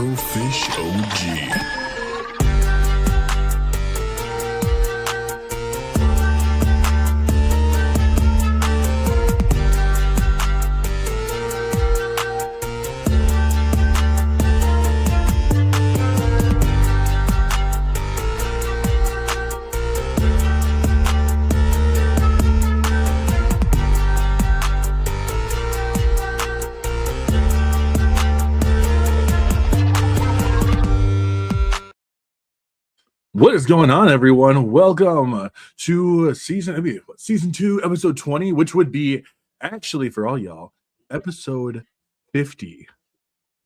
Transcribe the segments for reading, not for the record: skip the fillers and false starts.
Afrofish OG. What is going on, everyone? Welcome to season 2, episode 20, which would be actually for all y'all episode 50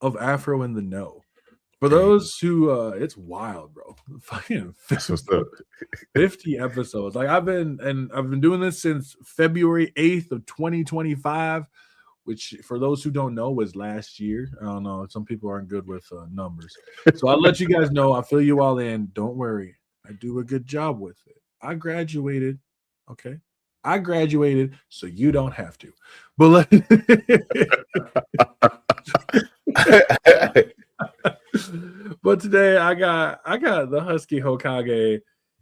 of Afro in the Know. For those who, it's wild, bro. Fucking 50 episodes. Like I've been doing this since February 8th of 2025. Which, for those who don't know, was last year. I don't know. Some people aren't good with numbers. So I'll let you guys know. I'll fill you all in. Don't worry. I do a good job with it. I graduated. Okay. I graduated, so you don't have to. But but today I got the Husky Hokage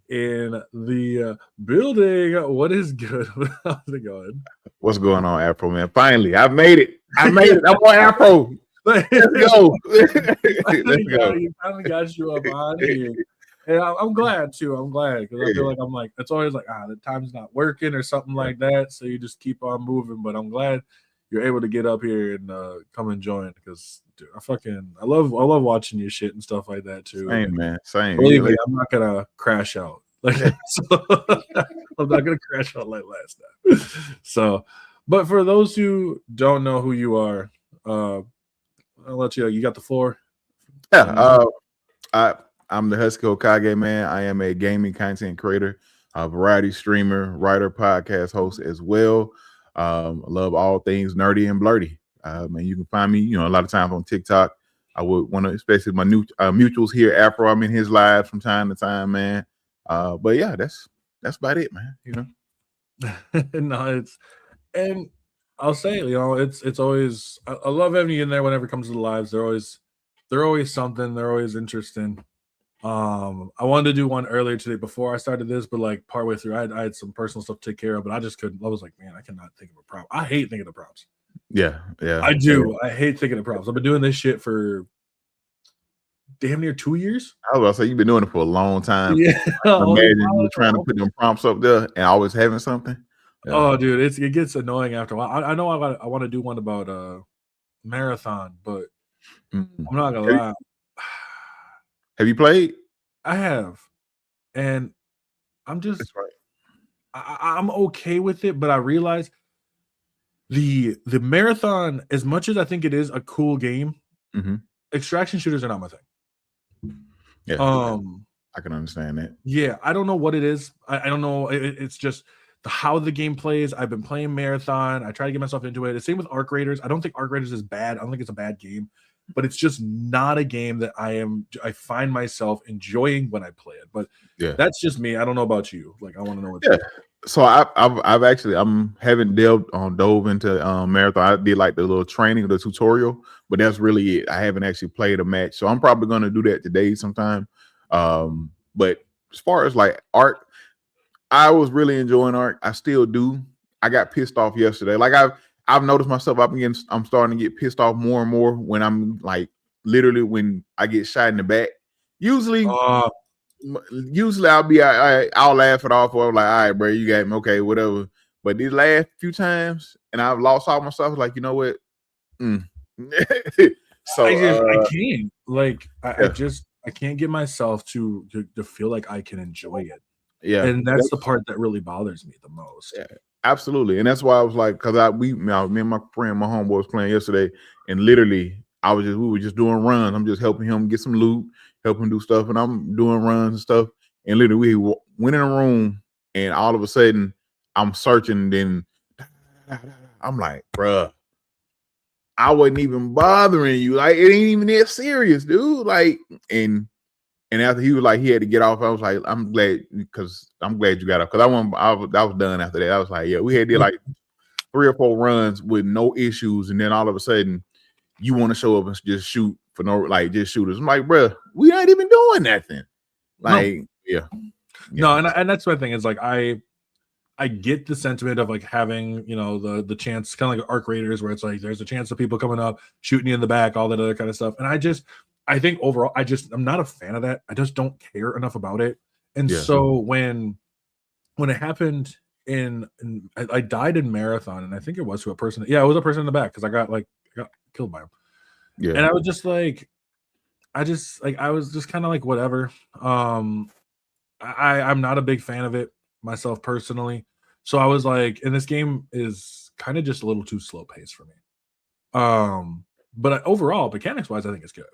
in the building. What is good? How's it going? What's going on, Afro, man? Finally, I made it. I'm on Afro. Let's go. Let's go. You finally got you up on here. And I'm glad too. I'm glad because I feel like it's always like, the time's not working or something like that. So you just keep on moving. But I'm glad you're able to get up here and come and join because dude, I love watching your shit and stuff like that too. Same, man. Same. Believe me, I'm not gonna crash out. Like so, I'm not gonna crash out like last time. So, but for those who don't know who you are, I'll let you got the floor. Yeah. I'm the Husky Hokage, man. I am a gaming content creator, a variety streamer, writer, podcast host as well. I love all things nerdy and blurty. And you can find me, a lot of times on TikTok. I would want to, especially my new mutuals here, Afro. I'm in his live from time to time, man. But yeah, that's about it, man. No, and I'll say, it's always I love having you in there whenever it comes to the lives. They're always something. They're always interesting. I wanted to do one earlier today before I started this, but like partway through, I had some personal stuff to take care of, but I just couldn't. I was like, man, I cannot think of a prompt. I hate thinking of prompts. Yeah. I do. I hate thinking of prompts. I've been doing this shit for damn near 2 years. I was gonna say you've been doing it for a long time. Yeah. Imagine you trying to put them prompts up there and always having something. Yeah. Oh, dude, it gets annoying after a while. I know I want to do one about marathon, but I'm not gonna lie. Have you played? I have, and I'm just I'm okay with it, but I realize the marathon, as much as I think it is a cool game, extraction shooters are not my thing. Yeah, I can understand that. Yeah, I don't know what it is. I don't know. It's just how the game plays. I've been playing marathon. I try to get myself into it. The same with Arc Raiders. I don't think Arc Raiders is bad. I don't think it's a bad game. But it's just not a game that I find myself enjoying when I play it. But yeah, that's just me. I don't know about you. Like, I want to know what. Yeah. So I've actually haven't dove into marathon. I did like the little training, the tutorial, but that's really it. I haven't actually played a match, so I'm probably going to do that today sometime. But as far as like Arc, I was really enjoying Arc. I still do. I got pissed off yesterday. Like I've noticed myself. I'm starting to get pissed off more and more when I'm like literally when I get shot in the back. Usually I'll laugh it off. Or I'm like, all right, bro, you got me. Okay, whatever. But these last few times, and I've lost all my stuff. Like, you know what? So I can't. Like, I can't get myself to feel like I can enjoy it. Yeah, and that's the part that really bothers me the most. Yeah. Absolutely, and that's why I was like, because me and my friend, my homeboy was playing yesterday, and literally, we were just doing runs. I'm just helping him get some loot, helping him do stuff, and I'm doing runs and stuff. And literally, we went in a room, and all of a sudden, I'm searching. Then I'm like, bruh, I wasn't even bothering you. Like, it ain't even that serious, dude. Like, and after he was like, he had to get off. I was like, I'm glad you got off. Because I was done after that. I was like, yeah, we had did like 3 or 4 runs with no issues. And then all of a sudden, you want to show up and just shoot for no like just shooters. I'm like, bro, we ain't even doing nothing. Like, No, and that's my thing is like I get the sentiment of like having, you know, the chance, kind of like Arc Raiders, where it's like there's a chance of people coming up, shooting you in the back, all that other kind of stuff. And I think overall, I'm not a fan of that. I just don't care enough about it. And so when it happened I died in Marathon, and I think it was to a person. Yeah, it was a person in the back because I got killed by him. Yeah. And I was just like, I was just kind of like, whatever. I'm not a big fan of it myself personally. So I was like, and this game is kind of just a little too slow paced for me. But overall, mechanics wise, I think it's good.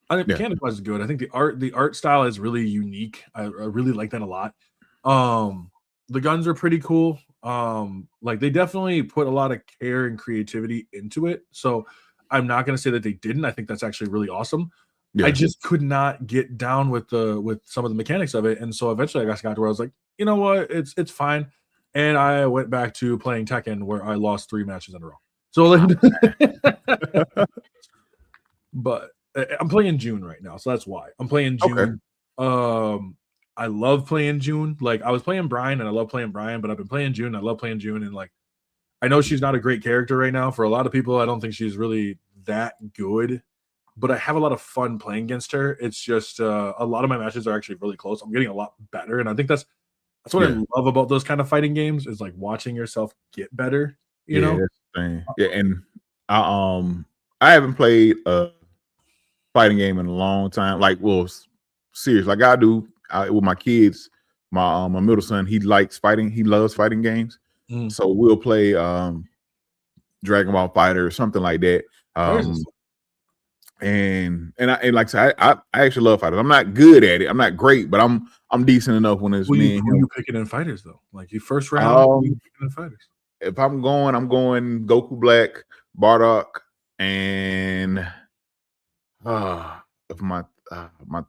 I think mechanics wise is good. I think the art style is really unique. I really like that a lot. The guns are pretty cool. Like they definitely put a lot of care and creativity into it. So I'm not going to say that they didn't. I think that's actually really awesome. Yeah. I just could not get down with some of the mechanics of it, and so eventually I got to where I was like, you know what, it's fine, and I went back to playing Tekken, where I lost 3 matches in a row. So, but I'm playing June right now, so that's why I'm playing June. Okay. I love playing June. Like I was playing Brian, and I love playing Brian, but I've been playing June. I love playing June, and like I know she's not a great character right now. For a lot of people, I don't think she's really that good. But I have a lot of fun playing against her. It's just a lot of my matches are actually really close. I'm getting a lot better, and I think that's what I love about those kind of fighting games is like watching yourself get better. You know, that's the thing. Yeah, and I haven't played a fighting game in a long time. Like, well, serious. Like I do with my kids. My middle son, he likes fighting. He loves fighting games. So we'll play Dragon Ball Fighter or something like that. And like I said, I actually love fighters. I'm not good at it. I'm not great, but I'm decent enough when it's me. Who are you picking in fighters though? Like you first round, who are you picking in fighters? If I'm going Goku Black, Bardock, and if my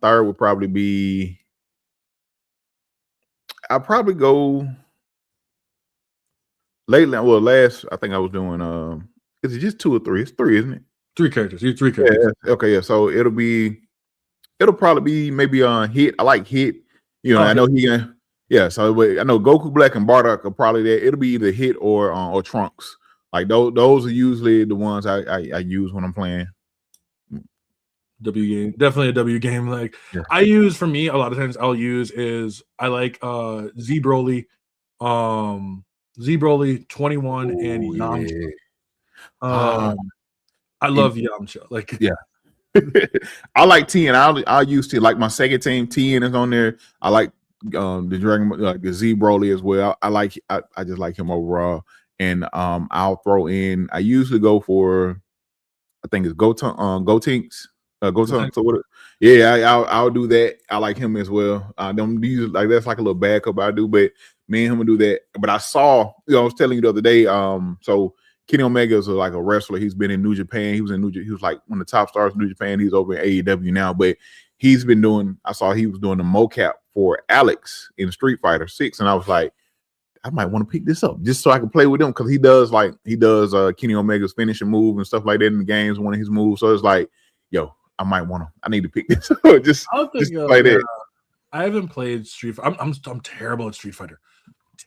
third would probably be, I'll probably go lately. Well, last I think I was doing is it just 2 or 3? It's 3, isn't it? 3 characters. You 3 characters. Yeah, okay, yeah. So it'll probably be maybe Hit. I like Hit. You know, I know he. Yeah. So I know Goku Black and Bardock are probably there. It'll be either Hit or Trunks. Like those are usually the ones I use when I'm playing. W game, definitely a W game. Like I use, for me, a lot of times I like Z Broly, 21 and Yamcha. I love Yamcha. Like I like Tien. I'll use Tien. Like my second team, Tien is on there. I like the Dragon, like the Z Broly as well. I just like him overall. And I'll throw in. I usually go for, I think it's Gotenks. So what? Yeah, I'll do that. I like him as well. Don't use like that's like a little backup I do, but me and him will do that. But I saw, I was telling you the other day. So Kenny Omega is like a wrestler. He's been in New Japan. He was like one of the top stars in New Japan. He's over in AEW now, but he's been doing. I saw he was doing the mocap for Alex in Street Fighter 6, and I was like, I might want to pick this up just so I can play with him, because he does Kenny Omega's finishing move and stuff like that in the games, one of his moves. So it's like, yo, I need to pick this up. just play that. I haven't played Street Fighter. I'm terrible at Street Fighter.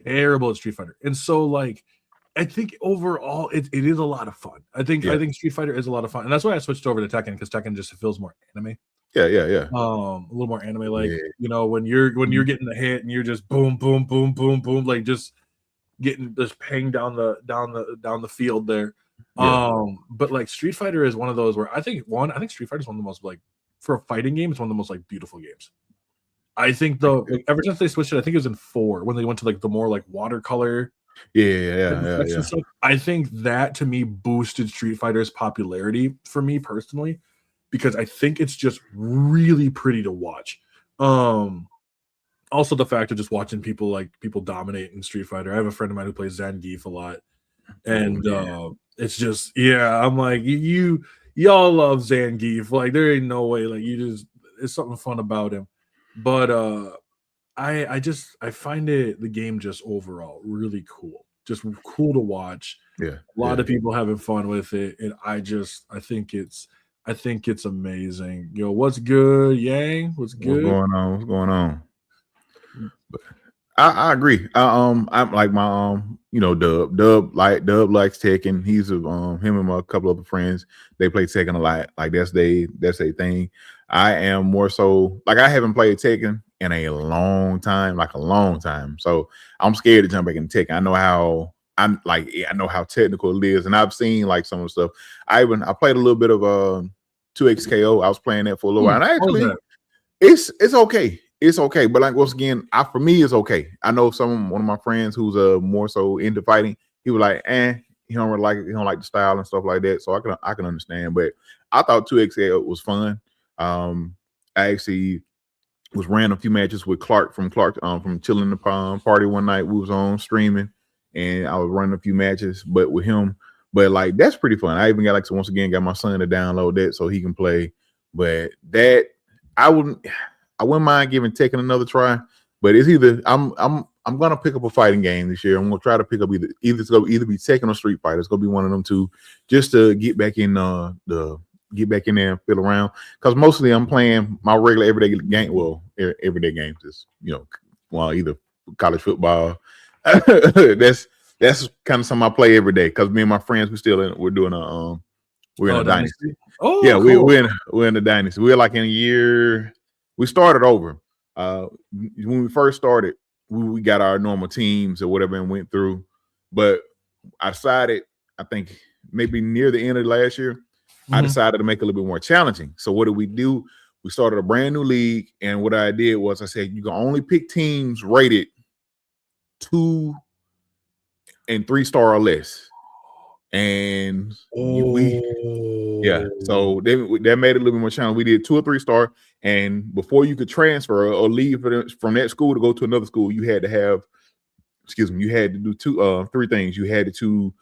Terrible at Street Fighter. And so like I think overall it is a lot of fun. I think Street Fighter is a lot of fun. And that's why I switched over to Tekken, because Tekken just feels more anime. Yeah. A little more anime, like you know, when you're getting the hit and you're just boom, boom, boom, boom, boom, like just getting this ping down the field there. But like Street Fighter is one of those where I think Street Fighter is one of the most, like, for a fighting game, it's one of the most like beautiful games. I think ever since they switched it, I think it was in 4 when they went to like the more like watercolor. Yeah. I think that to me boosted Street Fighter's popularity for me personally, because I think it's just really pretty to watch. Also the fact of just watching people dominate in Street Fighter. I have a friend of mine who plays Zangief a lot, and it's just I'm like, y'all love Zangief. Like there ain't no way, like it's something fun about him. But I find the game just overall really cool. Just cool to watch. Yeah. A lot of people having fun with it. And I think it's I think it's amazing. Yo, what's good, Yang? What's good? What's going on? But I agree. I'm like my Dub likes Tekken. He's him and a couple other friends. They play Tekken a lot. Like that's a thing. I am more so like I haven't played Tekken in a long time, like a long time. So I'm scared to jump back into Tekken. I know how technical it is, and I've seen like some of the stuff. I played a little bit of 2XKO. I was playing that for a little while, and actually it's okay. It's okay, but like once again, for me, it's okay. I know one of my friends who's more so into fighting. He was like, he don't really like it. He don't like the style and stuff like that. So I can understand. But I thought 2XL was fun. I actually ran a few matches with Clark from Chilling the Party one night. We was on streaming, and I was running a few matches, but with him. But like that's pretty fun. I even got once again got my son to download that so he can play. But that I wouldn't mind giving Tekken another try, but it's either I'm gonna pick up a fighting game this year. I'm gonna try to pick up either it's gonna either be Tekken or Street Fighter. It's gonna be one of them two, just to get back in there and feel around. Because mostly I'm playing my regular everyday game. Well, everyday games is either college football. That's kind of something I play every day. Because me and my friends we're doing a dynasty. Oh yeah, cool. we're in the dynasty. We're like in a year. We started over. When we first started, we got our normal teams or whatever and went through. But I decided, I think maybe near the end of last year, I decided to make it a little bit more challenging. So what did we do? We started a brand new league. And what I did was I said, you can only pick teams rated 2 and 3-star or less. And so that made it a little bit more challenging. We did 2 or 3-star, and before you could transfer or leave from that school to go to another school, you had to do three things. You had to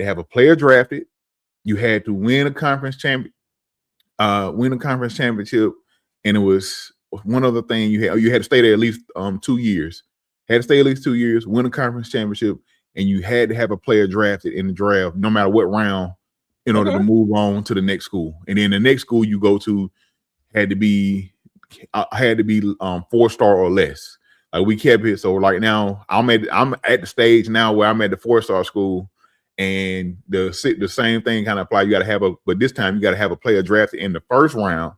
have a player drafted, you had to win a conference championship, and it was one other thing you had to stay there at least 2 years. Had to stay at least 2 years, win a conference championship, and you had to have a player drafted in the draft, no matter what round, in order to move on to the next school. And then the next school you go to had to be 4-star or less. Like we kept it. So like now I'm at the stage now where I'm at the 4-star school, and the same thing kind of apply. You got to have but this time you got to have a player drafted in the first round,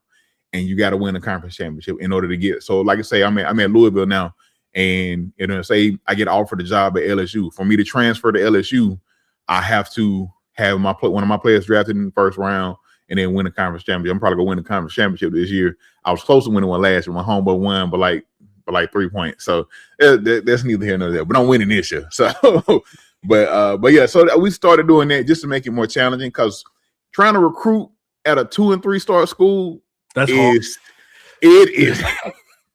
and you got to win a conference championship in order to get. So like I say, I'm at Louisville now. And say I get offered a job at LSU. For me to transfer to LSU, I have to have one of my players drafted in the first round and then win a conference championship. I'm probably gonna win the conference championship this year. I was close to winning one last year. My homeboy won, but like 3 points. So that's neither here nor there. But I'm winning this year. So, but yeah. So we started doing that just to make it more challenging, because trying to recruit at a 2 and 3-star school it is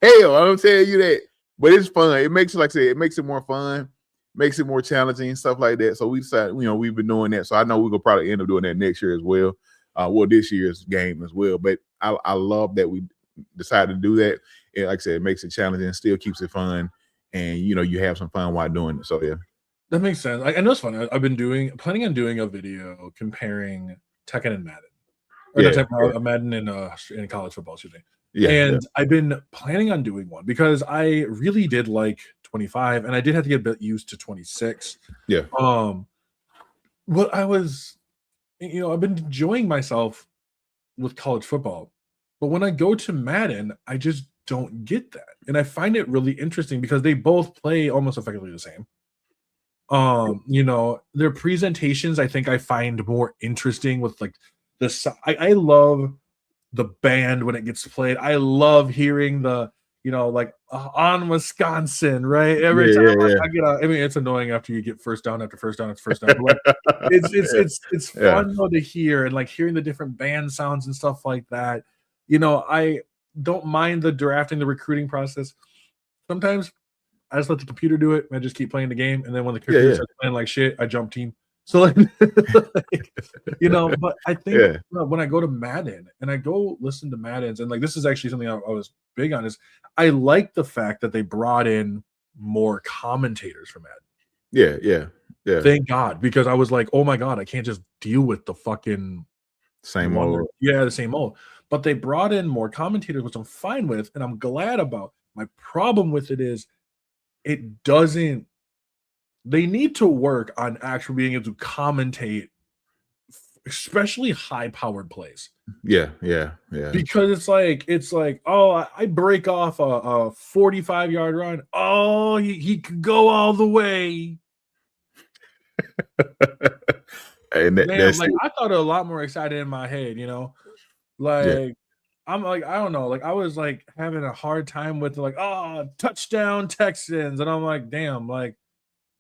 hell. I'm telling you that. But it's fun. It makes it makes it more fun, makes it more challenging, stuff like that. So we decided, we've been doing that. So I know we're gonna probably end up doing that next year as well. This year's game as well. But I love that we decided to do that. And like I said, it makes it challenging, still keeps it fun, and you have some fun while doing it. So yeah, that makes sense. I know it's fun. I've been planning on doing a video comparing Tekken and Madden, Madden in college football, excuse me. I've been planning on doing one because I really did like 25, and I did have to get a bit used to 26. Yeah. What I was, I've been enjoying myself with college football, but when I go to Madden, I just don't get that, and I find it really interesting because they both play almost effectively the same. Their presentations, I think I find more interesting with like I love the band when it gets played. I love hearing the on Wisconsin, right? Every time I get it's annoying after you get first down after first down after first down. But like, it's fun though to hear, and like hearing the different band sounds and stuff like that. I don't mind the drafting, the recruiting process. Sometimes I just let the computer do it, and I just keep playing the game. And then when the computer starts playing like shit, I jump team. So like, but I think when I go to Madden and I go listen to Maddens, and like this is actually something I was big on, is I like the fact that they brought in more commentators for Madden. Yeah. Thank God, because I was like, oh my God, I can't just deal with the fucking Same old. Yeah, the same old. But they brought in more commentators, which I'm fine with, and I'm glad about. My problem with it is it doesn't. They need to work on actually being able to commentate, especially high-powered plays. Yeah. Because it's like, oh, I break off a 45-yard run. Oh, he could go all the way. And Damn, that's like it. I thought it a lot more excited in my head, like I'm like, I don't know, like I was like having a hard time with like, oh, touchdown Texans, and I'm like, damn, like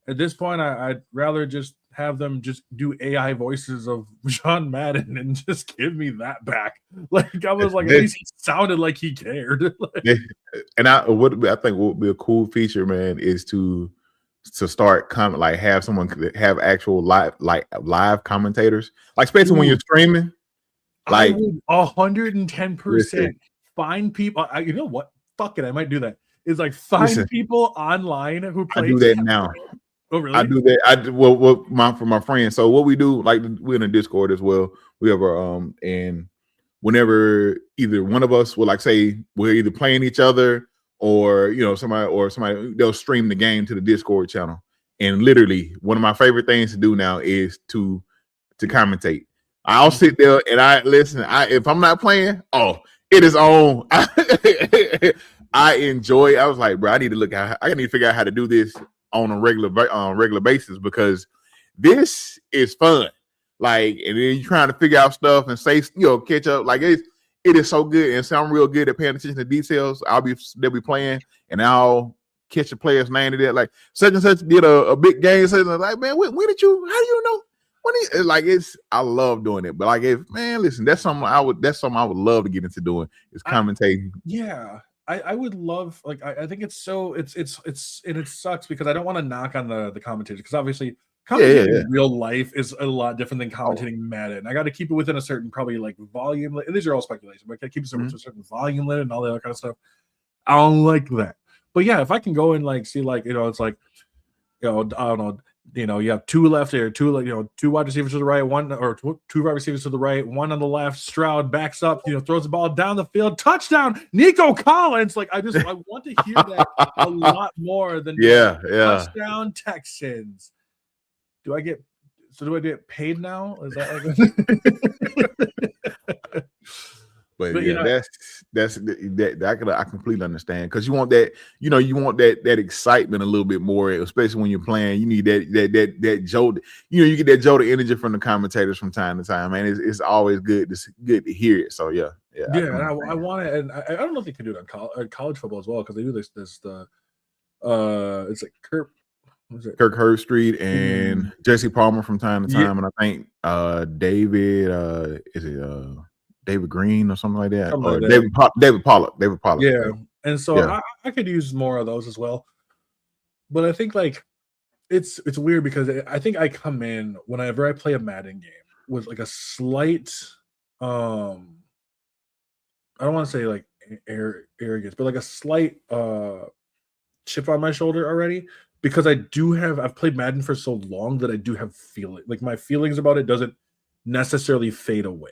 at this point, I'd rather just have them just do AI voices of John Madden and just give me that back. Like I was like, at least he sounded like he cared. And I think what would be a cool feature, man, is to start like have someone have actual live commentators, like especially when you're streaming. Like I would 110% find people. You know what? Fuck it, I might do that. It's like find people online who play. I do that now. Oh, really? I do that. For my friends. So what we do, like we're in a Discord as well. We have and whenever either one of us will like say we're either playing each other or somebody they'll stream the game to the Discord channel. And literally one of my favorite things to do now is to commentate. I'll sit there and I listen. If I'm not playing, it is on. I enjoy it. I was like, bro, I need to figure out how to do this on a regular basis because this is fun. Like, and then you're trying to figure out stuff and say, catch up. Like it is so good. And so I'm real good at paying attention to details. They'll be playing and I'll catch a player's name to that. Like such and such did a big game. So like, man, when did you? How do you know? I love doing it. But like, listen, that's something I would love to get into doing is commentating. I would love, like, I think it's and it sucks because I don't want to knock on the commentators because obviously commentating in real life is a lot different than commentating Madden. I got to keep it within a certain probably like volume. These are all speculation, but I got to keep it to a certain volume limit and all that other kind of stuff. I don't like that. But yeah, if I can go and like see like it's like I don't know. You have two left here, two wide receivers to the right, two wide receivers to the right, one on the left. Stroud backs up, throws the ball down the field, touchdown, Nico Collins. Like I want to hear that a lot more than touchdown Texans. Do I get paid now? Is that like But yeah, I completely understand because you want that, you want that excitement a little bit more, especially when you're playing. You need that jolt. You get that jolt of energy from the commentators from time to time, man. It's always good to hear it. So yeah. I want it, and I don't know if they can do it on college football as well because they do this it's like Kirk Herbstreit and Jesse Palmer from time to time, and I think David Green or something like that, or David Pollock. Yeah, and so I could use more of those as well. But I think like it's weird because I think I come in whenever I play a Madden game with like a slight, I don't want to say like arrogance, but like a slight chip on my shoulder already because I've played Madden for so long that I do have feeling like my feelings about it doesn't necessarily fade away.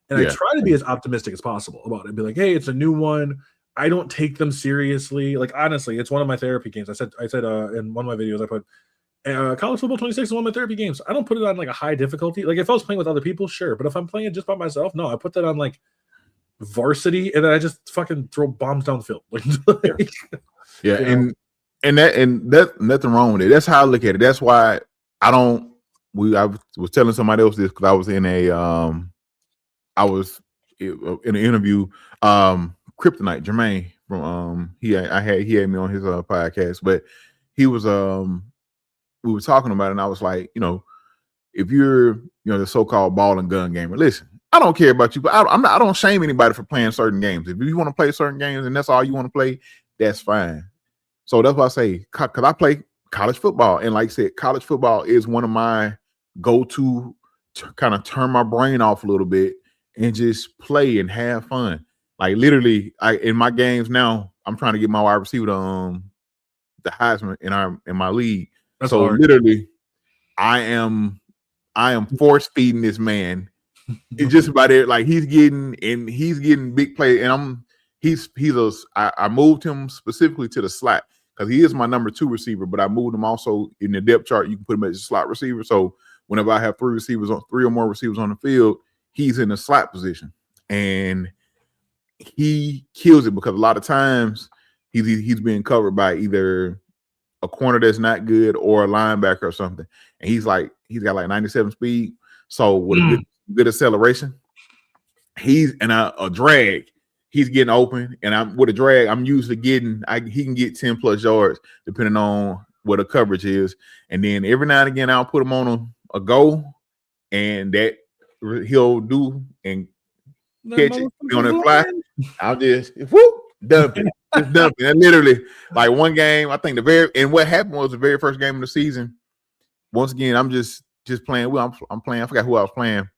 And I try to be as optimistic as possible about it. Be like, hey, it's a new one. I don't take them seriously. Like, honestly, it's one of my therapy games. I said in one of my videos, I put College Football 26 is one of my therapy games. I don't put it on like a high difficulty. Like, if I was playing with other people, sure. But if I'm playing it just by myself, no, I put that on like varsity, and then I just fucking throw bombs down the field. And that nothing wrong with it. That's how I look at it. That's why I was telling somebody else this because I was in an interview. Kryptonite Jermaine from he had me on his podcast, but he was we were talking about it, and I was like, if you're the so-called ball and gun gamer, listen, I don't care about you, but I don't shame anybody for playing certain games. If you want to play certain games and that's all you want to play, that's fine. So that's why I say, because I play college football, and like I said, college football is one of my go-to to kind of turn my brain off a little bit and just play and have fun. Like literally, in my games now, I'm trying to get my wide receiver the Heisman in my league. That's so hard. Literally, I am force feeding this man It's just about it. Like he's getting big play, and I moved him specifically to the slot because he is my number 2 receiver, but I moved him also in the depth chart. You can put him as a slot receiver. So whenever I have 3 or more receivers on the field, he's in the slot position, and he kills it because a lot of times he's being covered by either a corner that's not good or a linebacker or something, and he's got like 97 speed. So with a good acceleration, a drag. He's getting open, and I'm with a drag. I'm usually he can get 10 plus yards depending on what the coverage is, and then every now and again I'll put him on a go, and that he'll do and catch it on the fly. I'll just dump it, just dump it. And literally, like one game, I think what happened was the very first game of the season. Once again, I'm just playing. Well, I'm playing. I forgot who I was playing. As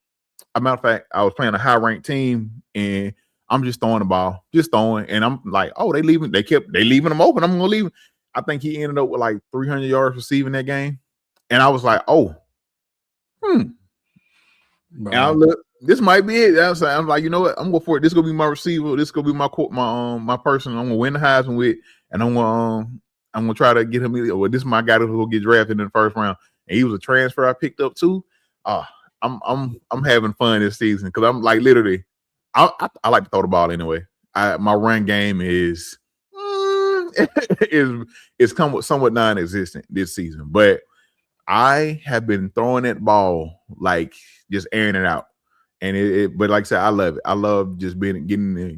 a matter of fact, I was playing a high ranked team, and I'm just throwing the ball, and I'm like, oh, they leaving them open. I'm gonna leave him. I think he ended up with like 300 yards receiving that game, and I was like, oh, And I look, this might be it. I'm like, you know what? I'm going for it. This is gonna be my receiver. This is gonna be my person. I'm gonna win the Heisman with, and I'm gonna try to get him. Well, this is my guy who will get drafted in the first round, and he was a transfer I picked up too. I'm having fun this season because I'm like literally, I like to throw the ball anyway. My run game is somewhat non-existent this season, but I have been throwing that ball like just airing it out, and but like I said, I love it. I love just getting in the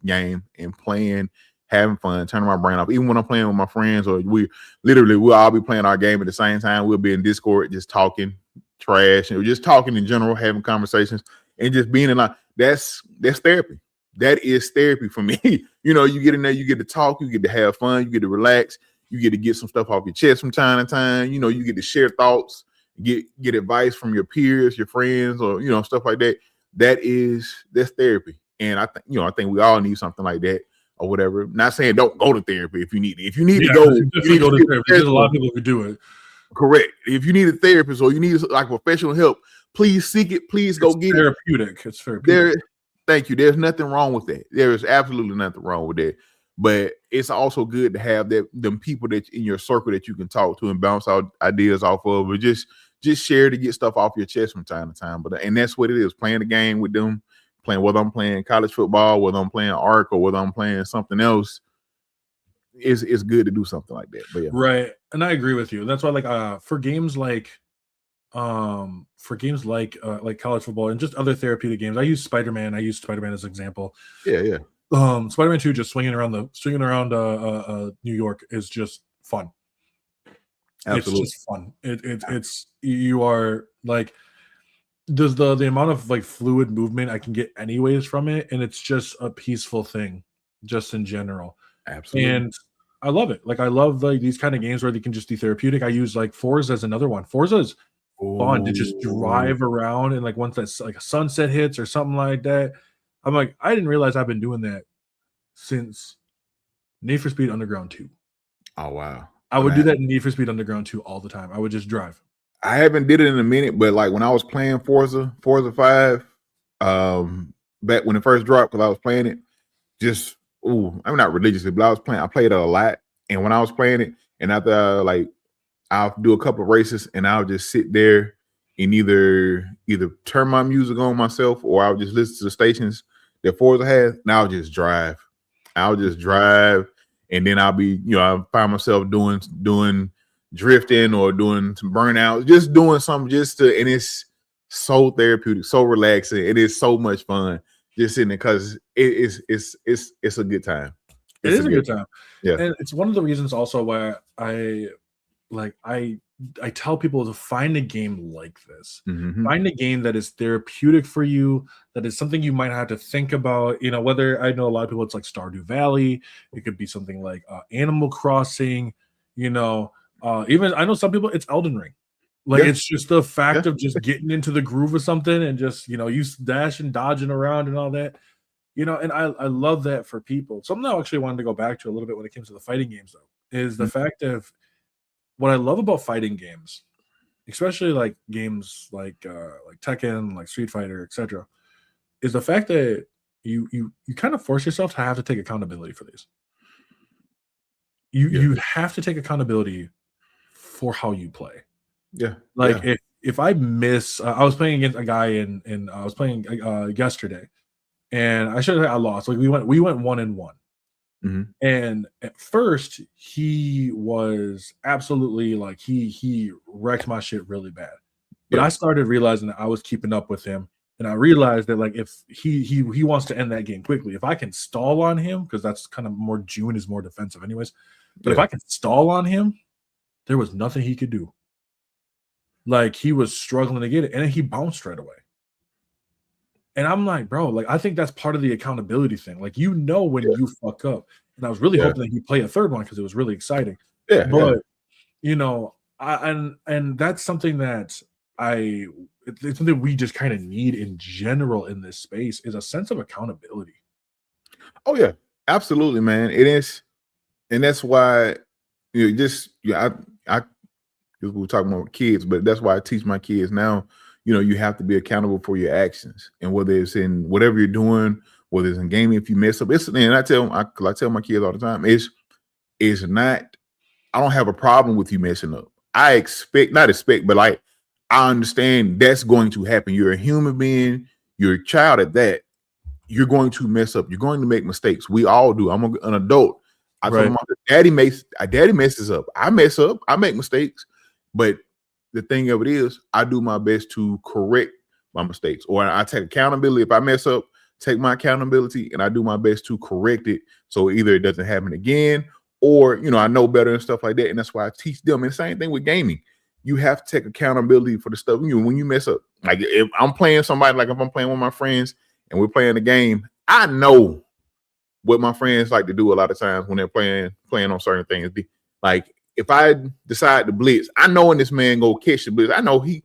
game and playing, having fun, turning my brain off. Even when I'm playing with my friends, or we'll all be playing our game at the same time. We'll be in Discord just talking trash and just talking in general, having conversations, and just being in like that's therapy. That is therapy for me. You get in there, you get to talk, you get to have fun, you get to relax, you get to get some stuff off your chest from time to time. You get to share thoughts, get advice from your peers, your friends, or stuff like that. That's therapy. And I think we all need something like that or whatever. Not saying don't go to therapy if you need it. If you need to go, you need to go to therapy. There's a lot of people who do it. Correct. If you need a therapist or you need like professional help, please seek it. Please go get it. It's therapeutic. Thank you. There's nothing wrong with that. There is absolutely nothing wrong with that. But it's also good to have them people that in your circle that you can talk to and bounce out ideas off of, or just share to get stuff off your chest from time to time. And that's what it is. Playing the game with them, whether I'm playing college football, whether I'm playing ARC, or whether I'm playing something else. It's good to do something like that. But yeah. Right. And I agree with you. That's why for games like college football and just other therapeutic games, I use Spider-Man. as an example. Yeah. Spider-Man 2 just swinging around New York is just fun. Absolutely. It's just fun. It's you are like there's the amount of like fluid movement I can get anyways from it, and it's just a peaceful thing just in general. Absolutely. And I love it. Like I love like these kind of games where they can just be therapeutic. I use like Forza as another one. Forza is fun to just drive around, and like once that's like a sunset hits or something like that, I'm like, I didn't realize I've been doing that since Need for Speed Underground 2. Oh wow. I would do that in Need for Speed Underground 2 all the time. I would just drive. I haven't did it in a minute, but like when I was playing Forza 5, back when it first dropped, because I was playing it I'm not religiously, but I played it a lot. And when I was playing it, and after I'll do a couple of races, and I'll just sit there and either turn my music on myself, or I'll just listen to the stations that Forza has, and I'll just drive. And then I'll find myself doing drifting or doing some burnouts, just doing something and it's so therapeutic, so relaxing. It is so much fun just sitting there because it's a good time. It is a good time. Yeah. And it's one of the reasons also why I tell people to find a game like this. Mm-hmm. Find a game that is therapeutic for you, that is something you might have to think about. Whether I know a lot of people, it's like Stardew Valley. It could be something like Animal Crossing. Even I know some people, it's Elden Ring. It's just the fact of just getting into the groove of something and just, you dashing, dodging around and all that. And I love that for people. Something I actually wanted to go back to a little bit when it comes to the fighting games, though, is the fact of what I love about fighting games especially like games like Tekken, like Street Fighter, etc., is the fact that you kind of force yourself to have to take accountability for these. You have to take accountability for how you play. Yeah. Like if I miss, I was playing against a guy I was playing yesterday, and I lost. Like we went 1-1. And at first he was absolutely like he wrecked my shit really bad. But I started realizing that I was keeping up with him, and I realized that like if he wants to end that game quickly, if I can stall on him, because that's kind of more June is more defensive anyways. But if I can stall on him, there was nothing he could do. Like he was struggling to get it, and then he bounced right away. And I'm like, bro, like I think that's part of the accountability thing. Like when you fuck up. And I was really hoping that he play a third one because it was really exciting. But and that's something that it's something we just kind of need in general in this space is a sense of accountability. Oh yeah, absolutely, man. It is, and that's why I we were talking about kids, but that's why I teach my kids now. You have to be accountable for your actions, and whether it's in whatever you're doing, whether it's in gaming, if you mess up, and I tell my kids all the time, it's not. I don't have a problem with you messing up. But like I understand that's going to happen. You're a human being. You're a child at that. You're going to mess up. You're going to make mistakes. We all do. I'm an adult. I told my daddy messes up. I mess up. I make mistakes, but the thing of it is, I do my best to correct my mistakes, or I take accountability. If I mess up, take my accountability, and I do my best to correct it. So either it doesn't happen again, or I know better and stuff like that. And that's why I teach them. And the same thing with gaming. You have to take accountability for the stuff when you mess up. Like if I'm playing somebody, like if I'm playing with my friends and we're playing the game, I know what my friends like to do a lot of times when they're playing on certain things. Like if I decide to blitz, I know when this man go catch the blitz, I know he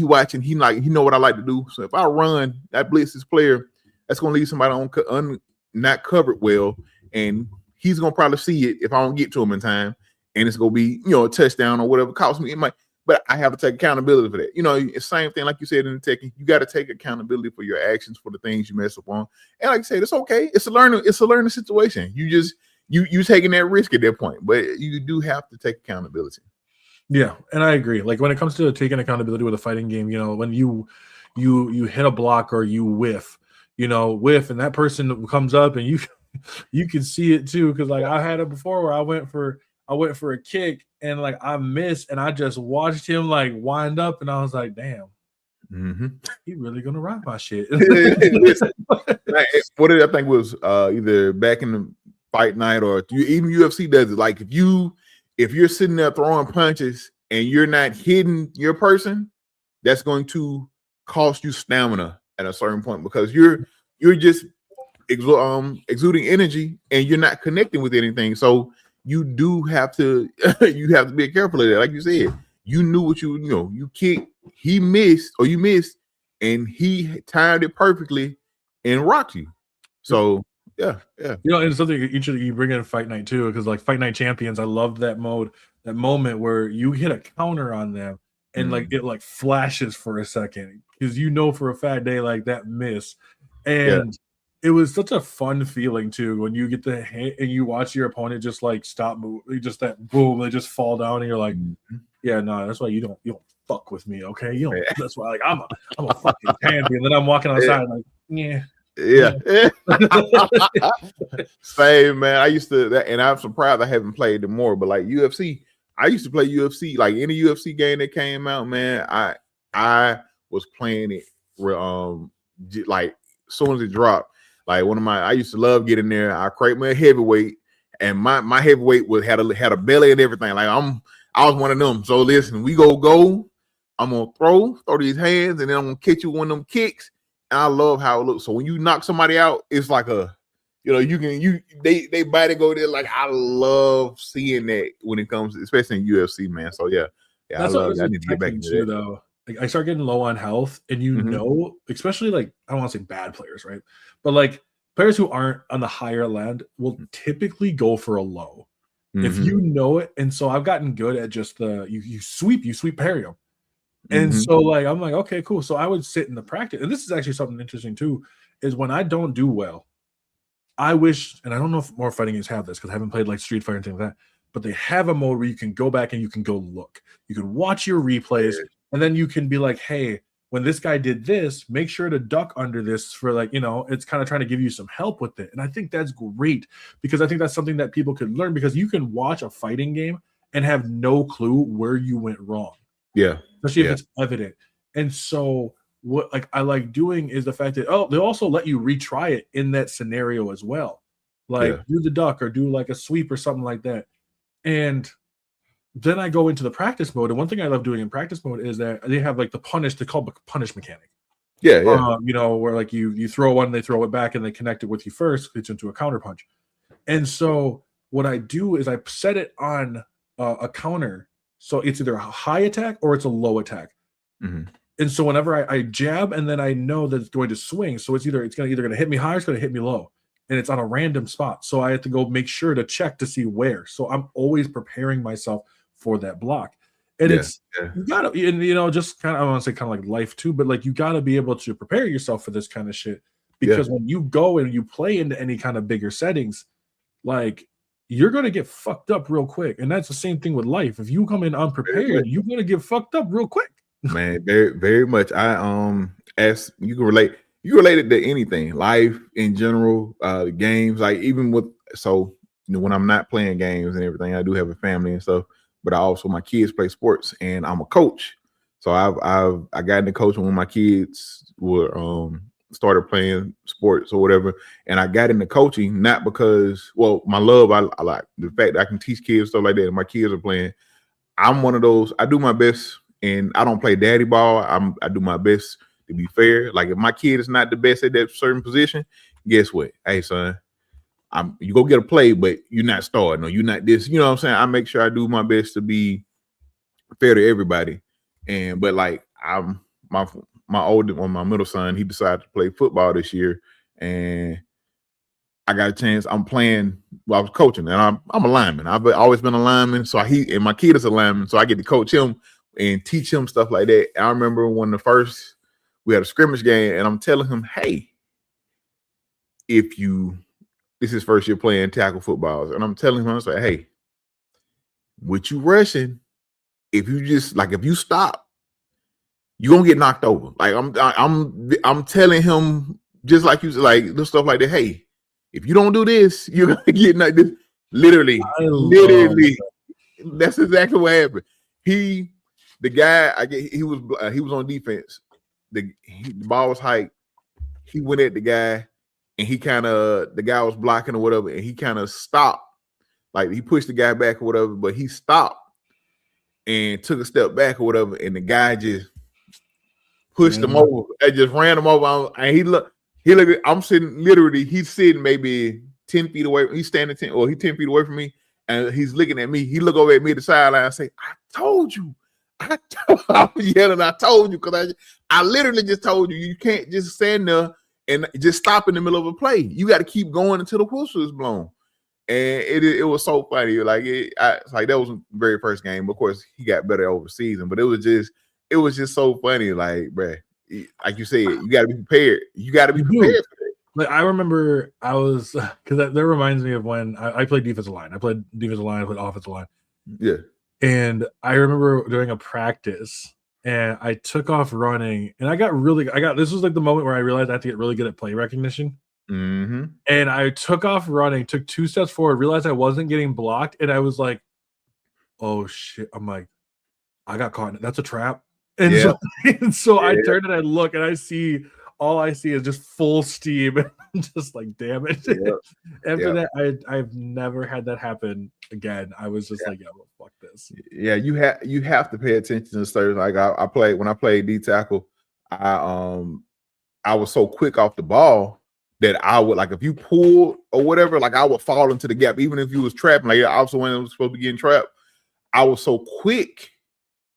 watching. He know what I like to do. So if I run that blitz this player, that's gonna leave somebody not covered well, and he's gonna probably see it if I don't get to him in time, and it's gonna be a touchdown or whatever cost me. It might, but I have to take accountability for that. It's the same thing like you said in the Tekken. You got to take accountability for your actions, for the things you mess up on. And like I said, it's okay. It's a learning situation. You taking that risk at that point, but you do have to take accountability. Yeah, and I agree. Like when it comes to taking accountability with a fighting game, when you hit a block or you whiff, and that person comes up and you can see it too. Because like I had it before where I went for a kick and like I missed, and I just watched him like wind up, and I was like, damn, he really gonna rock my shit. What did I think was either back in the fight night or even UFC does it. Like if you're sitting there throwing punches and you're not hitting your person, that's going to cost you stamina at a certain point because you're just exuding energy and you're not connecting with anything. So you do have to be careful of that. Like you said, you knew what you kicked, he missed or you missed, and he timed it perfectly and rocked you. So yeah. And something you bring in Fight Night too, because like Fight Night Champions, I loved that moment where you hit a counter on them and like it like flashes for a second because for a fact they like that miss, and it was such a fun feeling too when you get the hit and you watch your opponent just like stop moving, just that boom, they just fall down, and you're like, yeah, no, that's why you don't fuck with me, okay? That's why like I'm a fucking champion. Then I'm walking outside like, yeah. Same, man. I used to and I'm surprised I haven't played it more, but like UFC, I used to play UFC, like any UFC game that came out, man. I was playing it like as soon as it dropped. Like I used to love getting there. I create my heavyweight, and my heavyweight had a belly and everything. Like I was one of them. So listen, we go. I'm gonna throw these hands, and then I'm gonna catch you one of them kicks. And I love how it looks. So when you knock somebody out, it's like they body go there. Like I love seeing that when it comes, especially in UFC, man. So yeah, that's I love that. I need to get back into that. Though. Like I start getting low on health, and especially like I don't want to say bad players, right? But like players who aren't on the higher land will typically go for a low. If you know it, and so I've gotten good at just the you sweep parry them. And so like I'm like, okay, cool. So I would sit in the practice, and this is actually something interesting too, is when I don't do well, I wish, and I don't know if more fighting games have this because I haven't played like Street Fighter and things like that, but they have a mode where you can go back and you can go look. You can watch your replays, and then you can be like, hey, when this guy did this, make sure to duck under this for like, it's kind of trying to give you some help with it. And I think that's great because I think that's something that people could learn because you can watch a fighting game and have no clue where you went wrong. Yeah. Especially if it's evident. And so what like I like doing is the fact that they'll also let you retry it in that scenario as well. Like do the duck or do like a sweep or something like that. And then I go into the practice mode. And one thing I love doing in practice mode is that they have like the punish mechanic. Yeah. Where like you throw one, they throw it back, and they connect it with you first. It's into a counter punch. And so what I do is I set it on a counter. So it's either a high attack or it's a low attack. And so whenever I jab, and then I know that it's going to swing. So it's either going to hit me high or it's going to hit me low. And it's on a random spot. So I have to go make sure to check to see where. So I'm always preparing myself for that block. And you gotta, and just kind of, I want to say kind of like life too, but like you gotta be able to prepare yourself for this kind of shit. Because when you go and you play into any kind of bigger settings, like you're gonna get fucked up real quick. And that's the same thing with life. If you come in unprepared, you're gonna get fucked up real quick. Man, very, very much. As you can relate it to anything, life in general, games, like even with when I'm not playing games and everything, I do have a family and stuff, but my kids play sports and I'm a coach. So I got into coaching when my kids were started playing sports or whatever. And I got into coaching not because, my love, I like the fact that I can teach kids stuff like that and my kids are playing. I'm one of those, I do my best. And I don't play daddy ball. I do my best to be fair. Like if my kid is not the best at that certain position, guess what? Hey son, you go get a play, but you're not starting or you're not this. You know what I'm saying? I make sure I do my best to be fair to everybody. But like my middle son, he decided to play football this year, and I got a chance. I'm playing. I was coaching, and I'm a lineman. I've always been a lineman. So and my kid is a lineman, so I get to coach him and teach him stuff like that. And I remember when we had a scrimmage game, and I'm telling him, hey, this is his first year playing tackle footballs, and I'm telling him, I was like, hey, with you rushing, if you stop, you're gonna get knocked over. Like I'm telling him, just like you like this stuff like that, hey, if you don't do this, you're gonna get knocked. Literally, that's exactly what happened. The guy, he was on defense. The ball was hiked. He went at the guy, and the guy was blocking or whatever, and he kind of stopped. Like he pushed the guy back or whatever, but he stopped and took a step back or whatever, and the guy just pushed him over. I just ran him over, and he looked. I'm sitting literally. He's sitting maybe 10 feet away. He's standing 10 feet away from me, and he's looking at me. He look over at me the sideline and say, "I told you." I was yelling, I told you, because I literally just told you, you can't just stand there and just stop in the middle of a play. You got to keep going until the whistle is blown. And it was so funny. Like that was the very first game. Of course, he got better over the season, but it was just so funny. Like, bruh, like you said, you got to be prepared. You got to be prepared for that. Like I remember because that reminds me of when I played defensive line. I played defensive line, I played offensive line. Yeah. And I remember doing a practice and I took off running and this was like the moment where I realized I had to get really good at play recognition. Mm-hmm. And I took off running, took 2 steps forward, realized I wasn't getting blocked. And I was like, oh shit. I'm like, I got caught. That's a trap. And so I turned and I look and all I see is just full steam. I'm just like, damn it. After that, I've never had that happen again. I was just like, yeah, well, fuck this. Yeah, you have to pay attention to certain. Like when I played D tackle, I was so quick off the ball that I would, like, if you pull or whatever, like I would fall into the gap, even if you was trapping. Like I also when I was supposed to be getting trapped, I was so quick,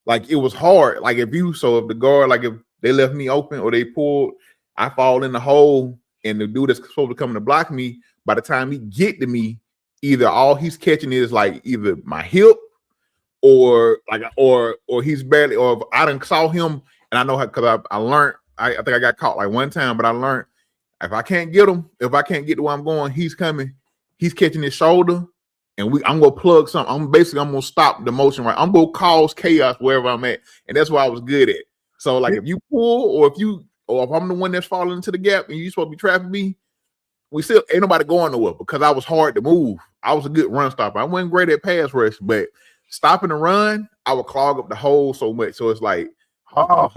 like it was hard. Like if the guard, like if they left me open or they pulled, I fall in the hole, and the dude that's supposed to come to block me, by the time he get to me, either all he's catching is like either my hip or he's barely, or if I done saw him and I know how, because I learned, I think I got caught like one time, but I learned if I can't get him, if I can't get to where I'm going, he's coming, he's catching his shoulder, and I'm gonna plug something. I'm gonna stop the motion, right? I'm gonna cause chaos wherever I'm at, and that's what I was good at. So like if you pull, or if I'm the one that's falling into the gap and you supposed to be trapping me, we still ain't nobody going nowhere because I was hard to move. I was a good run stopper. I wasn't great at pass rush, but stopping the run, I would clog up the hole so much. So it's like, oh.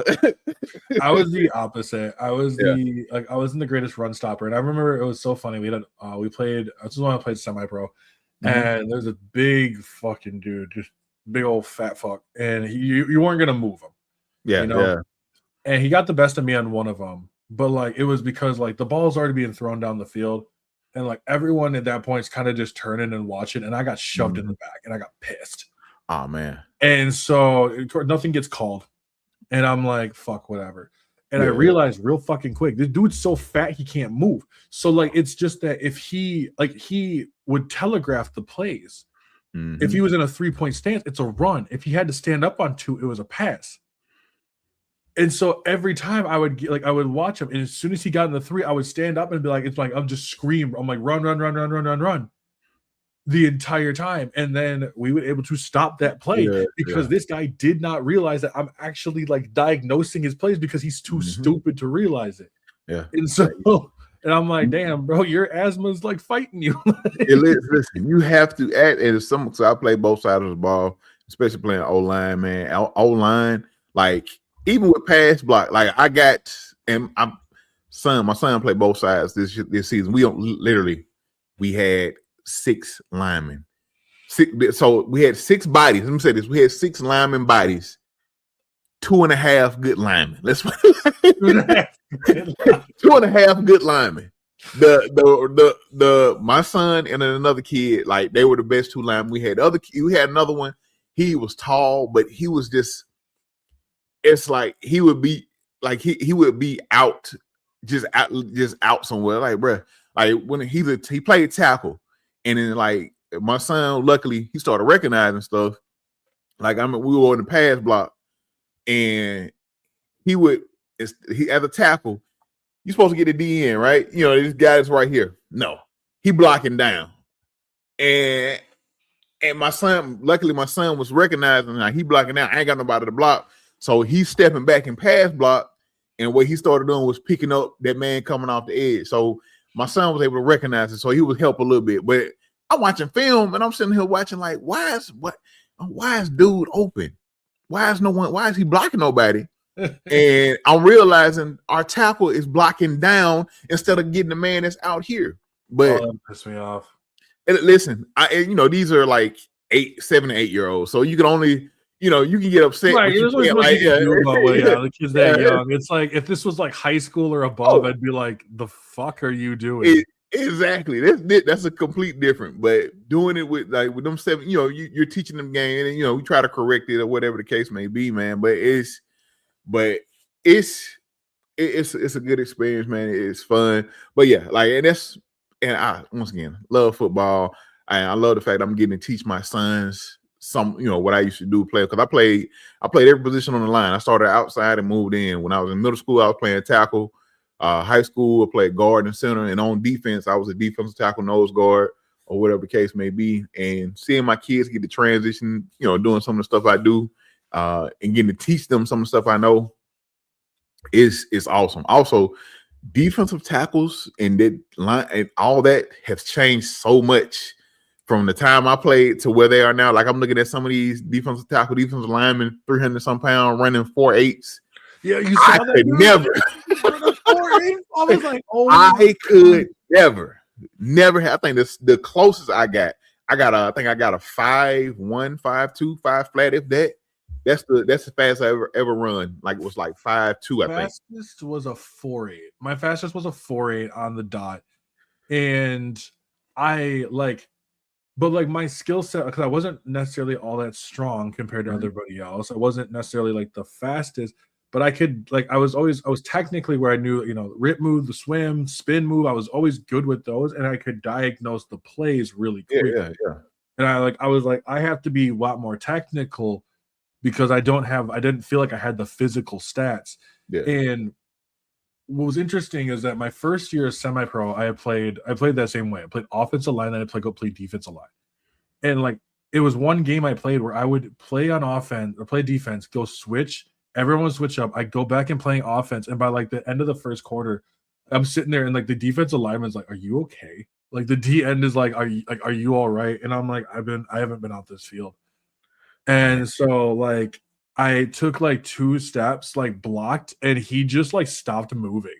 I was the opposite. I was I wasn't the greatest run stopper. And I remember it was so funny. We played, this is when I played semi-pro. And there's a big fucking dude, just big old fat fuck. And you weren't gonna move him. Yeah, you know? And he got the best of me on one of them. But like it was because like the ball's already being thrown down the field. And like everyone at that point is kind of just turning and watching. And I got shoved in the back and I got pissed. Oh man. And so nothing gets called. And I'm like, fuck, whatever. And I realized real fucking quick, this dude's so fat he can't move. So like it's just that if he would telegraph the plays. If he was in a 3-point stance, it's a run. If he had to stand up on 2, it was a pass. And so every time I would watch him, and as soon as he got in the 3, I would stand up and be like, it's like I'm just scream. I'm like, run the entire time. And then we were able to stop that play because this guy did not realize that I'm actually like diagnosing his plays because he's too stupid to realize it. Yeah. And so and I'm like, damn, bro, your asthma's like fighting you. Listen, you have to add, and so I play both sides of the ball, especially playing O-line, man. O-line, like even with pass block, like I got, and my son played both sides this season. We had 6 linemen. So we had 6 bodies. Let me say this: we had 6 lineman bodies, 2.5 good linemen. Let's 2.5 good linemen. My son and another kid, like they were the best 2 linemen. We had another one. He was tall, but he was just. It's like he would be like he would be out somewhere. Like, bro, like when he played tackle, and then like my son, luckily he started recognizing stuff. Like we were on the pass block, and he as a tackle, you're supposed to get the D in, right? You know, this guy is right here. No, he blocking down, and my son, luckily my son was recognizing like he blocking down. I ain't got nobody to block. So he's stepping back in pass block, and what he started doing was picking up that man coming off the edge. So my son was able to recognize it, so he would help a little bit. But I'm watching film, and I'm sitting here watching like, why is dude open? Why is he blocking nobody? And I'm realizing our tackle is blocking down instead of getting the man that's out here. But that pissed me off. And listen, these are like 7 and 8 year olds, so you can only. You can get upset. Right, the kid's that young. It's like if this was like high school or above, I'd be like, "The fuck are you doing?" Exactly. That's a complete different. But doing it with them 7, you're teaching them game, and we try to correct it or whatever the case may be, man. But it's a good experience, man. It's fun. But yeah, I once again love football. I love the fact I'm getting to teach my sons what I used to do because I played every position on the line. I started outside and moved in. When I was in middle school, I was playing tackle. High school, I played guard and center, and on defense, I was a defensive tackle, nose guard, or whatever the case may be. And seeing my kids get to transition, doing some of the stuff I do, and getting to teach them some of the stuff I know is awesome. Also, defensive tackles and that line and all that have changed so much from the time I played to where they are now. Like I'm looking at some of these defensive linemen, 300-some pound, running 4.8s. Yeah, you saw that? Could never. I was like, I could never have. I think the closest I got a 5'1", 5'2", 5 flat. If that, that's the fastest I ever run. Like it was like 5'2", I think. Fastest was a 4.8. My fastest was a 4.8 on the dot, and but like my skill set, because I wasn't necessarily all that strong compared to everybody else. I wasn't necessarily like the fastest, but I could like I was technically where I knew, rip move, the swim, spin move. I was always good with those, and I could diagnose the plays really quick. Yeah. And I was like, I have to be a lot more technical because I didn't feel like I had the physical stats. Yeah. And what was interesting is that my first year as semi-pro, I played that same way. I played offensive line, then I played defensive line. And like it was one game I played where I would play on offense or play defense, go switch, everyone would switch up. I go back and playing offense, and by like the end of the first quarter, I'm sitting there and like the defensive lineman's like, "Are you okay?" Like the D end is like, "Are you all right?" And I'm like, I haven't been out this field. And so like I took like 2 steps, like blocked, and he just like stopped moving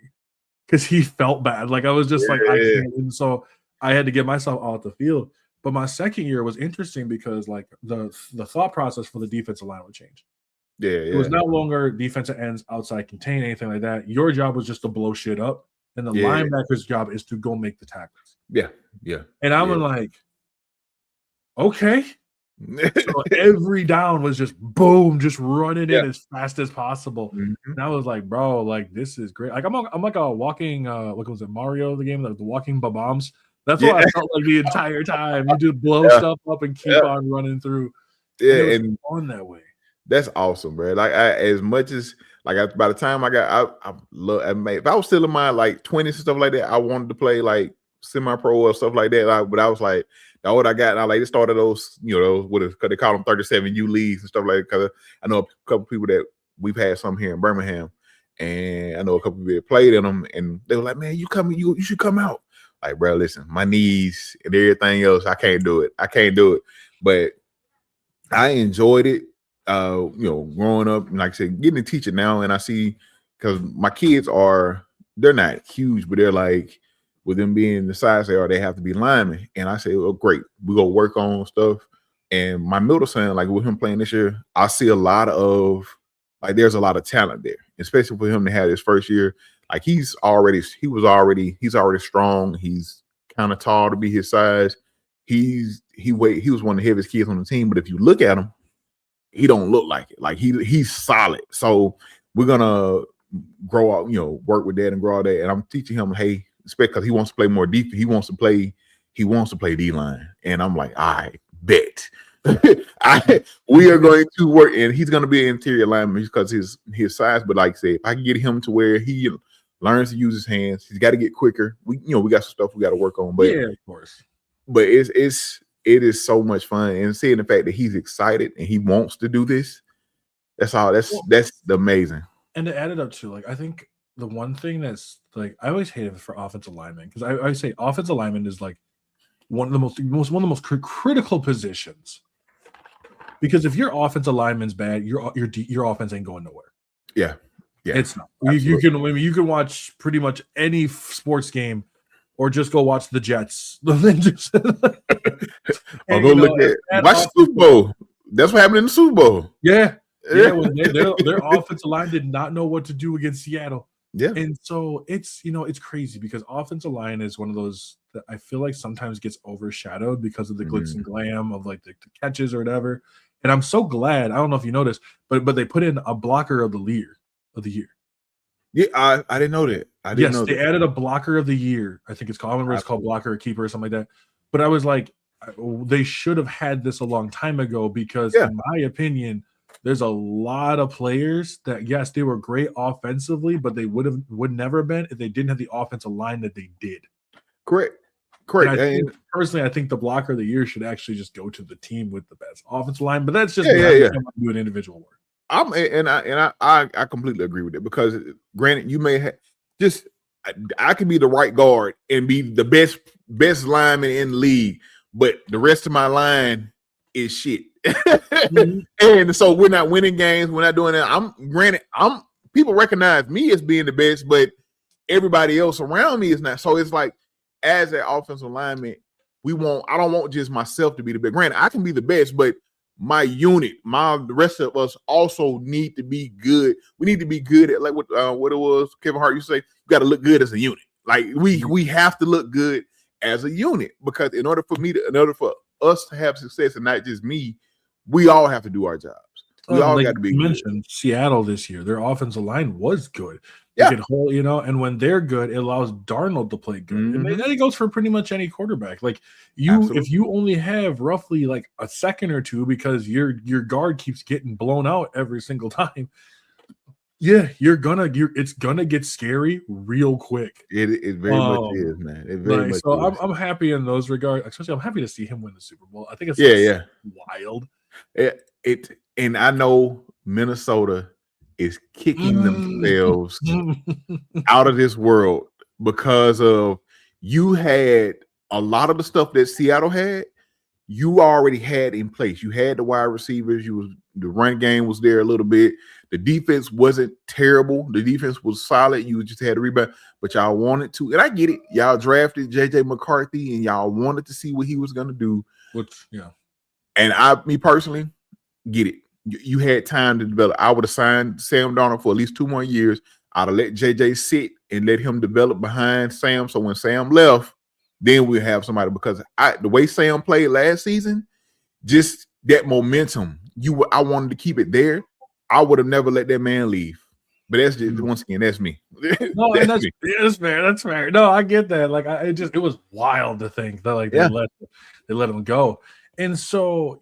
because he felt bad. Like I was just like, I can't. And so I had to get myself out the field. But my second year was interesting because like the thought process for the defensive line would change. Yeah. It was no longer defensive ends outside contain, anything like that. Your job was just to blow shit up, and the linebacker's job is to go make the tackles. Yeah. And I'm like, okay. So every down was just boom, just running in as fast as possible. Mm-hmm. And I was like, bro, like this is great. Like I'm like a walking what was it, Mario the game, like the walking bombs. That's what I felt like the entire time. You just blow stuff up and keep on running through. And on that way. That's awesome, bro. Like as much as like by the time I love if I was still in my like 20s and stuff like that, I wanted to play like semi-pro or stuff like that. But I was like, what I got, and I like to start those, what they call them 37U leagues and stuff like that. Because I know a couple people that we've had some here in Birmingham, and I know a couple people that played in them, and they were like, "Man, you should come out." Like, bro, listen, my knees and everything else, I can't do it. But I enjoyed it. Growing up, and like I said, getting to teach it now, and I see because my kids they're not huge, but they're like, with them being the size they are, they have to be linemen. And I say, well, great, we go work on stuff. And my middle son, like with him playing this year, I see a lot of there's a lot of talent there, especially for him to have his first year. Like he was already strong. He's kind of tall to be his size. He was one of the heaviest kids on the team, but if you look at him, he don't look like it. Like he's solid. So we're gonna grow out, work with that and grow out that. And I'm teaching him, hey, because he wants to play more deep. He wants to play D-line. And I'm like, I bet. We are going to work, and he's going to be an interior lineman because his size. But like I said, if I can get him to where he learns to use his hands, he's got to get quicker. We got some stuff we got to work on. But yeah, of course. But it is so much fun, and seeing the fact that he's excited and he wants to do this, that's amazing. And to add it up too, like I think the one thing that's like I always hate it for offensive linemen, because I say offensive lineman is like one of the most critical positions, because if your offensive lineman's bad, your offense ain't going nowhere. Yeah, it's not. You can watch pretty much any sports game, or just go watch the Jets. Or go look at watch Super Bowl. That's what happened in the Super Bowl. Yeah. When their offensive line did not know what to do against Seattle. Yeah. And so it's crazy because offensive line is one of those that I feel like sometimes gets overshadowed because of the glitz and glam of like the catches or whatever. And I'm so glad. I don't know if you noticed, but they put in a blocker of the year. Yeah, I didn't know that. They added a blocker of the year. I think it's called. I remember it's called blocker or keeper or something like that. But I was like, they should have had this a long time ago because, in my opinion, there's a lot of players that, yes, they were great offensively, but they would never have been if they didn't have the offensive line that they did. Correct. Personally, I think the blocker of the year should actually just go to the team with the best offensive line, but that's just do an individual work. I completely agree with it because, granted, you may have I could be the right guard and be the best lineman in the league, but the rest of my line is shit. And so we're not winning games. We're not doing that. People recognize me as being the best, but everybody else around me is not. So it's like, as an offensive lineman, I don't want just myself to be the best. Granted, I can be the best, but my unit, the rest of us also need to be good. We need to be good at like what it was Kevin Hart used to say, you got to look good as a unit. Like we have to look good as a unit, because in order for us to have success, and not just me, we all have to do our jobs. We all like got to be you good. mentioned, Seattle this year, their offensive line was good. They Yeah. could hold, and when they're good, it allows Darnold to play good. And Mhm. it goes for pretty much any quarterback. Like if Absolutely. you only have roughly like a second or two because your guard keeps getting blown out every single time, yeah, it's gonna get scary real quick. It very much is, man. It very Like much so, is. I'm happy in those regards. Especially, I'm happy to see him win the Super Bowl. I think it's Yeah, like yeah. wild. And I know Minnesota is kicking themselves out of this world because of you had a lot of the stuff that Seattle had, you already had in place. You had the wide receivers, the run game was there a little bit. The defense wasn't terrible. The defense was solid. You just had a rebound, but y'all wanted to, and I get it. Y'all drafted JJ McCarthy and y'all wanted to see what he was gonna do. Which, yeah. And me personally, get it. You had time to develop. I would have signed Sam Darnold for at least 2 more years. I'd have let JJ sit and let him develop behind Sam. So when Sam left, then we'll have somebody, because the way Sam played last season, just that momentum, I wanted to keep it there. I would have never let that man leave. But that's just, once again, that's me. No, and that's fair. That's fair. No, I get that. Like, it was wild to think that like they let him go. And so,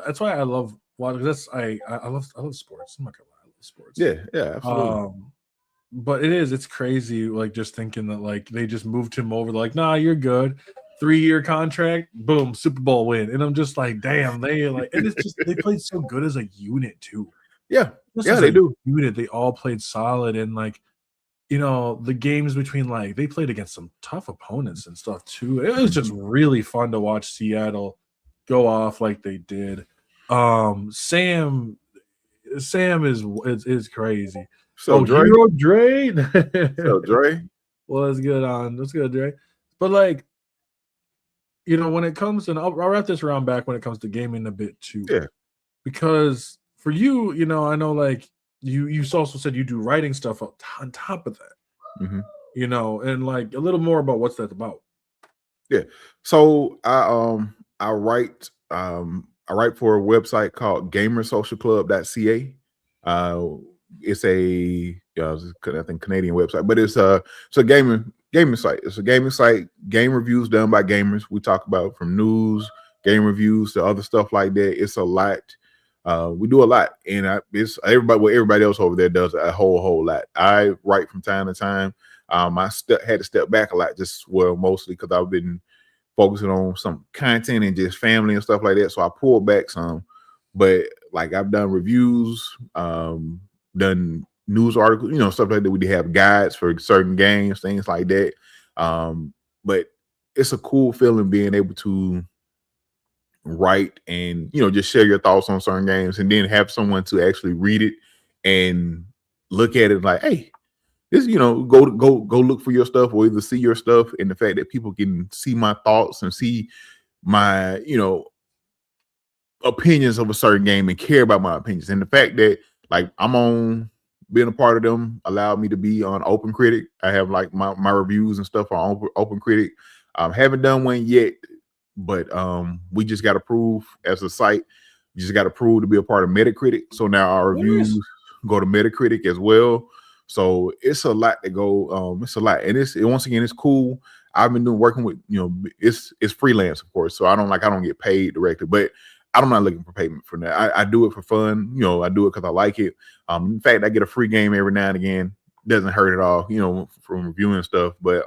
that's why I love watching. I love sports. I'm not gonna lie, I love sports. Yeah, absolutely. But it's crazy, like just thinking that like they just moved him over, like, nah, you're good. 3-year contract, boom, Super Bowl win. And I'm just like, damn, and it's just they played so good as a unit too. Yeah, they do. Unit, they all played solid, and like, the games between, like, they played against some tough opponents and stuff too. It was just really fun to watch Seattle go off like they did. Sam is crazy. So Dre, Hero Dre. So Dre. What's good, Dre? But like, when it comes, and I'll wrap this around back when it comes to gaming a bit too. Yeah. Because for you, I know like you also said you do writing stuff on top of that. And like a little more about what's that about. Yeah. So I write for a website called gamersocialclub.ca. It's I think Canadian website, but it's a gaming site. It's a gaming site, game reviews done by gamers. We talk about from news, game reviews to other stuff like that. It's a lot. We do a lot, and it's everybody else over there does a whole lot. I write from time to time. I had to step back a lot, mostly because I've been focusing on some content and just family and stuff like that. So I pulled back some, but like I've done reviews, done news articles, stuff like that. We have guides for certain games, things like that. But it's a cool feeling being able to write and just share your thoughts on certain games, and then have someone to actually read it and look at it like, hey, this, go look for your stuff, or either see your stuff. And the fact that people can see my thoughts and see my opinions of a certain game and care about my opinions, and the fact that like I'm on being a part of them allowed me to be on Open Critic. I have like my reviews and stuff on Open Critic. Haven't done one yet, but we just got approved as a site. You just got approved to be a part of Metacritic. So now our reviews go to Metacritic as well. So it's a lot to go. It's a lot, and once again, it's cool. I've been working with it's freelance, of course. So I don't get paid directly, but I'm not looking for payment for that. I do it for fun. I do it because I like it. In fact, I get a free game every now and again. Doesn't hurt at all, from reviewing stuff. But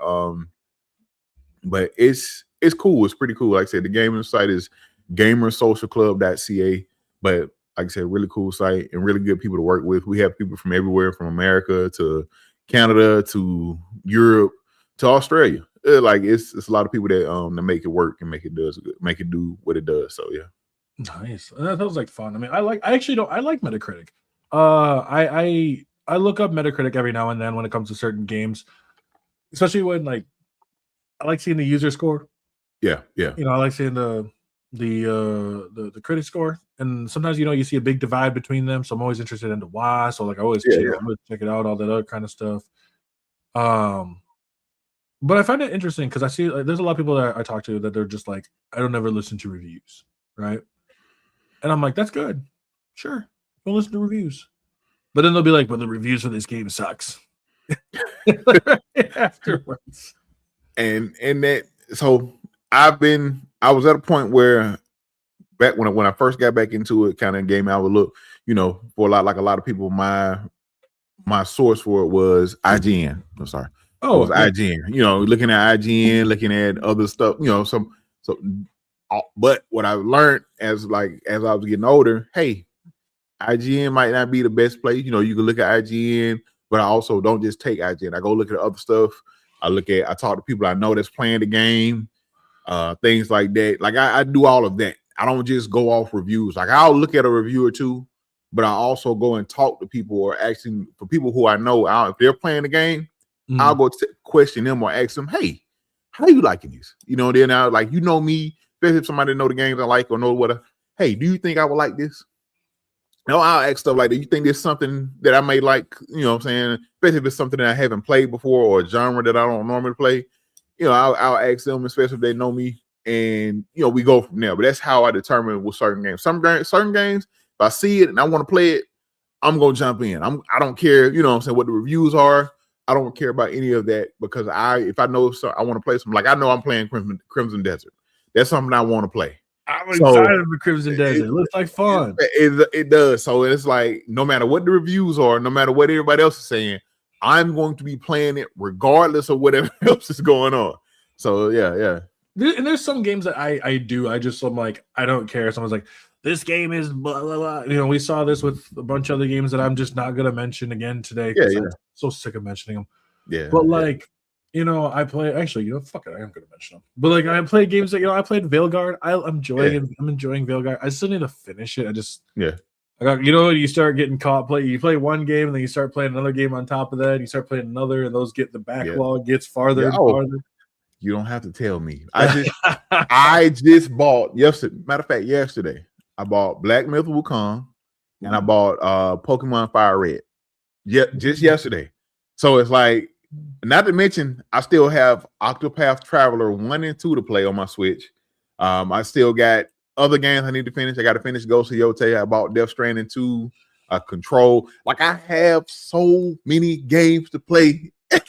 it's cool. It's pretty cool. Like I said, the gaming site is gamersocialclub.ca. But like I said, really cool site and really good people to work with. We have people from everywhere, from America to Canada to Europe to Australia. Like it's a lot of people that make it work and make it do what it does. So yeah. Nice. That was like fun. I mean, I like Metacritic. I look up Metacritic every now and then when it comes to certain games, especially when like I like seeing the user score. Yeah. I like seeing the critic score, and sometimes you see a big divide between them. So I'm always interested into why. So like I always check it out, all that other kind of stuff. But I find it interesting because I see there's a lot of people that I talk to that they're just like, I don't ever listen to reviews, right? And I'm like, that's good. Sure. Don't listen to reviews. But then they'll be like, "But the reviews for this game sucks." Afterwards, and that so I was at a point where back when I first got back into it, kind of game I would look, for a lot of people, my source for it was IGN. I'm sorry. Oh, it was IGN. Looking at IGN, looking at other stuff. But what I learned as I was getting older, hey, IGN might not be the best place. You can look at IGN, but I also don't just take IGN. I go look at other stuff. I talk to people I know that's playing the game, things like that. Like I do all of that. I don't just go off reviews. Like I'll look at a review or two, but I also go and talk to people or asking for people who I know if they're playing the game, I'll go question them or ask them, hey, how you liking this? Then I me, especially if somebody know the games I like or know what. Hey, do you think I would like this? I'll ask stuff like that. You think there's something that I may like, what I'm saying? Especially if it's something that I haven't played before or a genre that I don't normally play, I'll ask them, especially if they know me, and we go from there. But that's how I determine with certain games. Certain games, if I see it and I want to play it, I'm gonna jump in. I don't care, what I'm saying, what the reviews are. I don't care about any of that because if I know I want to play something, like I know I'm playing Crimson Desert. That's something I want to play. I'm excited for Crimson Desert. It looks like fun. It does. So it's like no matter what the reviews are, no matter what everybody else is saying, I'm going to be playing it regardless of whatever else is going on. So yeah. And there's some games that I do. I'm like, I don't care. Someone's like, this game is blah, blah, blah. We saw this with a bunch of other games that I'm just not going to mention again today because I'm so sick of mentioning them. Yeah. But I play, actually, fuck it, I am going to mention them. But I play games that, I played Veilguard. I'm enjoying Veilguard. I still need to finish it. You start getting caught. You play one game and then you start playing another game on top of that. You start playing another, and those the backlog gets farther and farther. You don't have to tell me. I just bought yesterday. Matter of fact, yesterday I bought Black Myth Wukong and I bought Pokemon Fire Red. Yeah, just yesterday. So it's like, not to mention, I still have Octopath Traveler 1 and 2 to play on my Switch. I still got other games I need to finish. I got to finish Ghost of Yotei. I bought Death Stranding 2, Control. Like I have so many games to play. I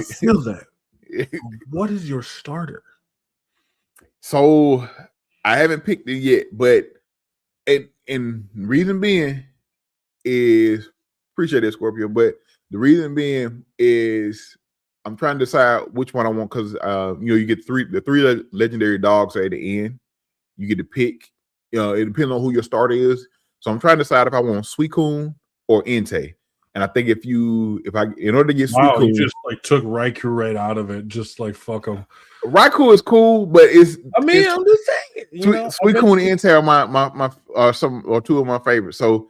feel that. What is your starter? So I haven't picked it yet, but and reason being is appreciate it, Scorpio, but the reason being is I'm trying to decide which one I want because you get the three legendary dogs are at the end. You get to pick. It depends on who your starter is. So I'm trying to decide if I want Suicune or Entei. And I think in order to get Suicune, you just took Raikou right out of it, just fuck them. Raikou is cool, but I'm just saying, Suicune and Entei are my some or two of my favorites. So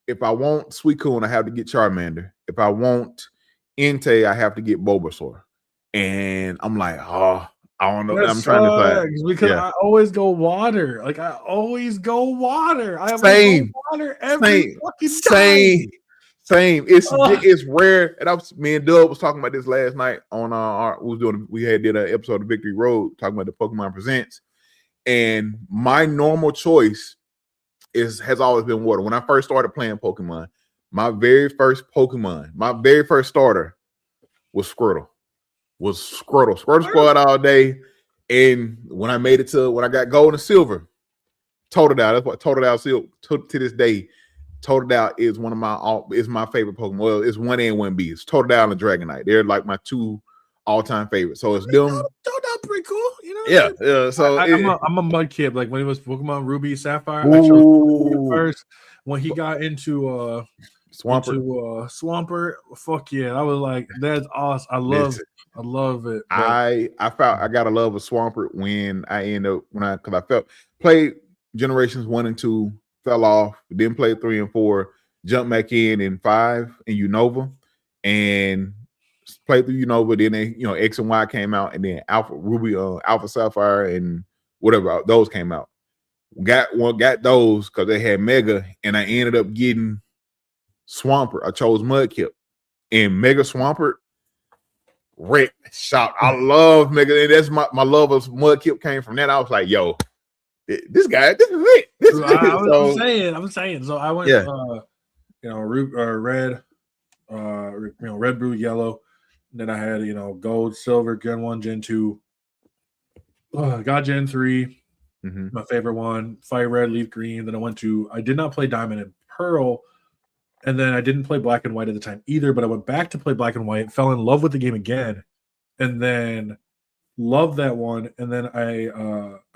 if I want Suicune, I have to get Charmander. If I want Entei, I have to get Bulbasaur. And I'm like, I don't know. I'm trying to decide because I always go water. I always go water. I have water every fucking time. Same. It's rare. And me and Doug was talking about this last night on we did an episode of Victory Road talking about the Pokemon Presents. And my normal choice has always been water. When I first started playing Pokemon, my very first starter was Squirtle. Squirtle Squad all day. And when I got gold and silver, Totodile. That's what Totodile to this day. Totodile is my favorite Pokemon. Well, it's 1A and 1B. It's Totodile and Dragonite. They're like my two all-time favorites. So it's them. Totodile pretty cool, Yeah. So I'm a mud kid. When it was Pokemon Ruby Sapphire, I chose first. When he got into Swampert, fuck yeah! I was like, that's awesome. I love it. I got a love of Swampert when I played Generations 1 and 2, fell off, then played 3 and 4, jumped back in 5 in Unova, and played through Unova. Then X and Y came out, and then Alpha Sapphire, and whatever those came out. Got those because they had Mega, and I ended up getting Swampert. I chose Mudkip, and Mega Swampert wrecked shop. I love Mega, and that's my love of Mudkip came from that. I was like, yo, this guy, this is it. This is it. I'm saying. So I went, red, red, blue, yellow. And then I had, gold, silver, Gen 1, Gen 2. Got Gen 3, my favorite one. Fire red, leaf green. Then I did not play diamond and pearl. And then I didn't play black and white at the time either, but I went back to play black and white, fell in love with the game again, and then loved that one. And then I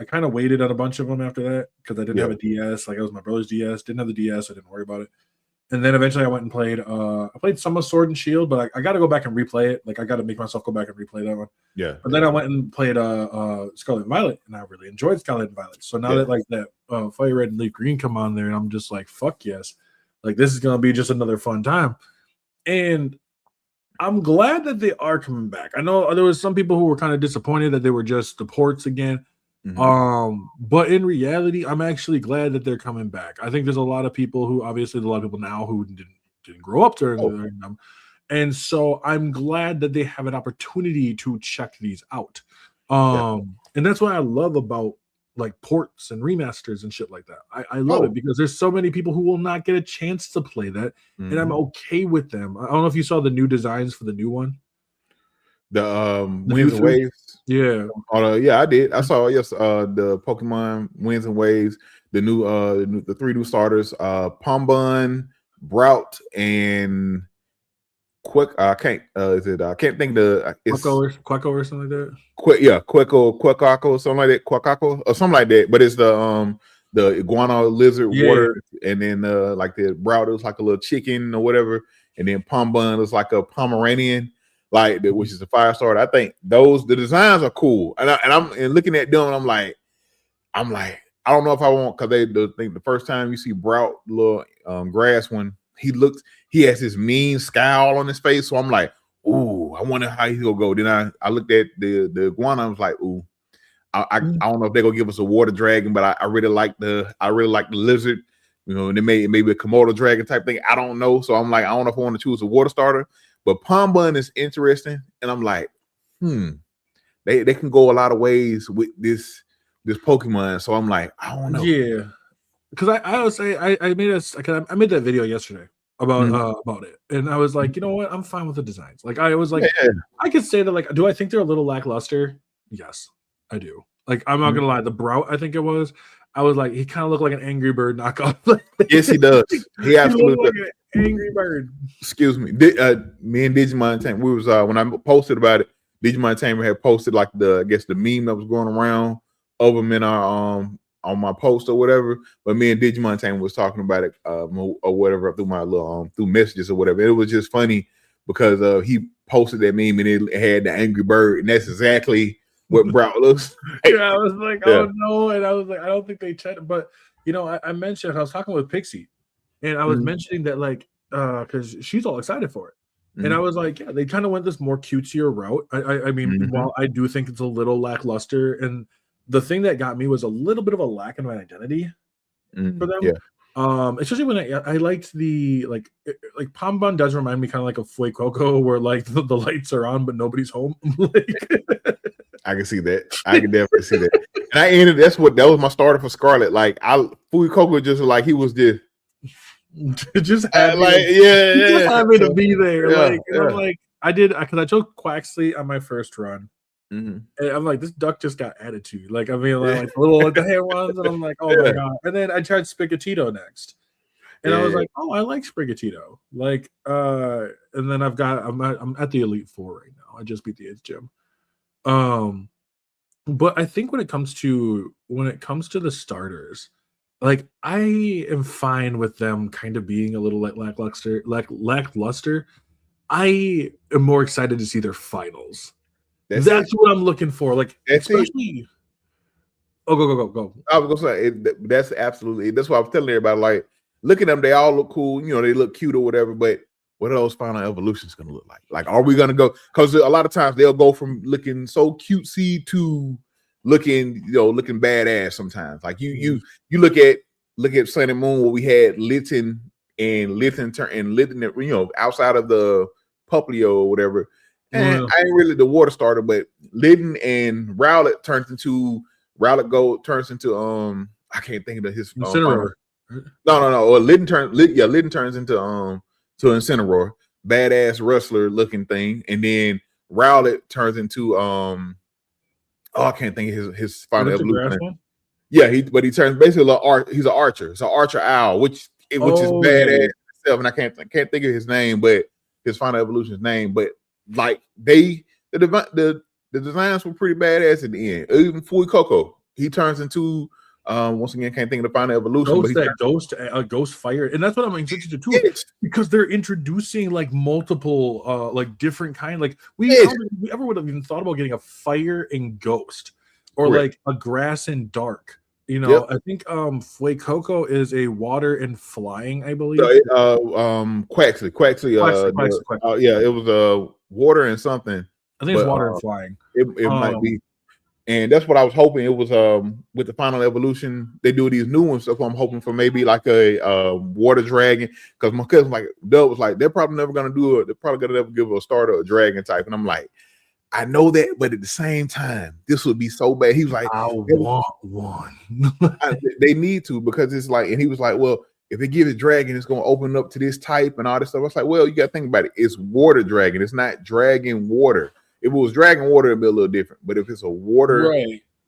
kind of waited on a bunch of them after that because I didn't have a DS. Like, it was my brother's DS. Didn't have the DS. I didn't worry about it. And then eventually I went and played I played some of Sword and Shield, but I got to go back and replay it. Like, I got to make myself go back and replay that one. Yeah. But then I went and played Scarlet and Violet, and I really enjoyed Scarlet and Violet. So now that like that Fire Red and Leaf Green come on there, and I'm just like, fuck yes. Like, this is going to be just another fun time. And I'm glad that they are coming back. I know there was some people who were kind of disappointed that they were just the ports again. But in reality, I'm actually glad that they're coming back. I think there's a lot of people now who didn't grow up during them. And so I'm glad that they have an opportunity to check these out. And that's what I love about like ports and remasters and shit like that. I love it because there's so many people who will not get a chance to play that, and I'm okay with them. I don't know if you saw the new designs for the new one, the Winds and Waves. Yeah, I did. I saw the Pokemon Winds and Waves, the new the 3 new starters, Pombun, Brout, and Quick. I can't think it's Quacko or something like that. Quacko, something like that. Quacko or something like that. But it's the iguana lizard water, and then like the Brout is like a little chicken or whatever, and then Pombun is like a Pomeranian, like which is a fire starter. I think the designs are cool, and I'm looking at them, and I'm like, I don't know if I want, because the first time you see Brout, little grass one, he has this mean scowl on his face. So I'm like, ooh, I wonder how he'll go. Then I looked at the iguana. I was like, ooh, I don't know if they're gonna give us a water dragon, but I really like the lizard. And it may be a Komodo dragon type thing. I don't know. So I'm like, I don't know if I want to choose a water starter. But Pombun is interesting, and I'm like, they can go a lot of ways with this Pokemon. So I'm like, I don't know. Yeah, because I would say I made that video yesterday about it, and I was like, you know what, I'm fine with the designs. Like, I was like, I could say that, like, do I think they're a little lackluster? Yes, I do. Like, I'm not gonna lie, the Brout, I think it was. I was like, he kind of looked like an Angry Bird knockoff. Yes, he does. He absolutely looked like an Angry Bird. Excuse me. Me and Digimon Tamer, we was when I posted about it, Digimon Tamer had posted like the meme that was going around of him in our on my post or whatever. But me and Digimon Tamer was talking about it or whatever through my little through messages or whatever. It was just funny because he posted that meme and it had the Angry Bird, and that's exactly what Brout looks like. Yeah, I was like, oh no, and I was like, I don't think they checked. But I mentioned, I was talking with Pixie, and I was mentioning that, like, because she's all excited for it. And I was like, yeah, they kind of went this more cutesier route. I mean, while I do think it's a little lackluster, and the thing that got me was a little bit of a lack in my identity for them. Yeah. Especially when I liked the like Pombun does remind me kind of like a Fuecoco, where like the lights are on but nobody's home. I can see that. I can definitely see that. And that was my starter for Scarlet. Like, Fuecoco just like he was just happy, just happy to be there. I'm like, I did, because I took Quaxley on my first run. And I'm like, this duck just got attitude. Like, I mean, like the hair ones, and I'm like, oh my god. And then I tried Sprigatito next, and I was like, oh, I like Sprigatito. Like, and then I'm at the Elite Four right now. I just beat the 8th gym. But I think when it comes to the starters, like, I am fine with them kind of being a little lackluster. I am more excited to see their finals. That's what I'm looking for. Like, especially. Oh, go. I was gonna say that's absolutely. That's why I was telling everybody. Like, look at them. They all look cool. They look cute or whatever. But what are those final evolutions gonna look like? Like, are we gonna go? Because a lot of times they'll go from looking so cutesy to looking badass. Sometimes, like you look at Sun and Moon, where we had Litten outside of the Puplio or whatever. And I ain't really the water starter, but Litten and Rowlet turned into Rowlet Gold turns into I can't think of his Incineroar. No. Or Litten turns into to Incineroar, badass rustler looking thing, and then Rowlet turns into I can't think of his final evolution. Yeah, he turns basically he's an archer. It's an archer owl, which is badass itself, and I can't think of his name, but his final evolution's name. But like the designs were pretty badass at the end. Even Fui Coco, he turns into once again, can't think of the final evolution. Ghost fire, and that's what I'm interested to too, because they're introducing like multiple like different kind. Like we ever would have even thought about getting a fire and ghost, or like a grass and dark. You know, I think Fui Coco is a water and flying, I believe. Quaxley. Yeah, it was water and something. I think it's water and flying. It might be. And that's what I was hoping. It was with the final evolution, they do these new ones. So I'm hoping for maybe like a water dragon. Because my cousin Doug was like, they're probably never gonna do it. They're probably gonna never give a starter a dragon type. And I'm like, I know that, but at the same time, this would be so bad. He was like, I want one. They need to, because it's like, and he was like, well, if they give it dragon, it's gonna open up to this type and all this stuff. I was like, well, you gotta think about it. It's water dragon. It's not dragon water. If it was dragon water, it'd be a little different. But if it's a water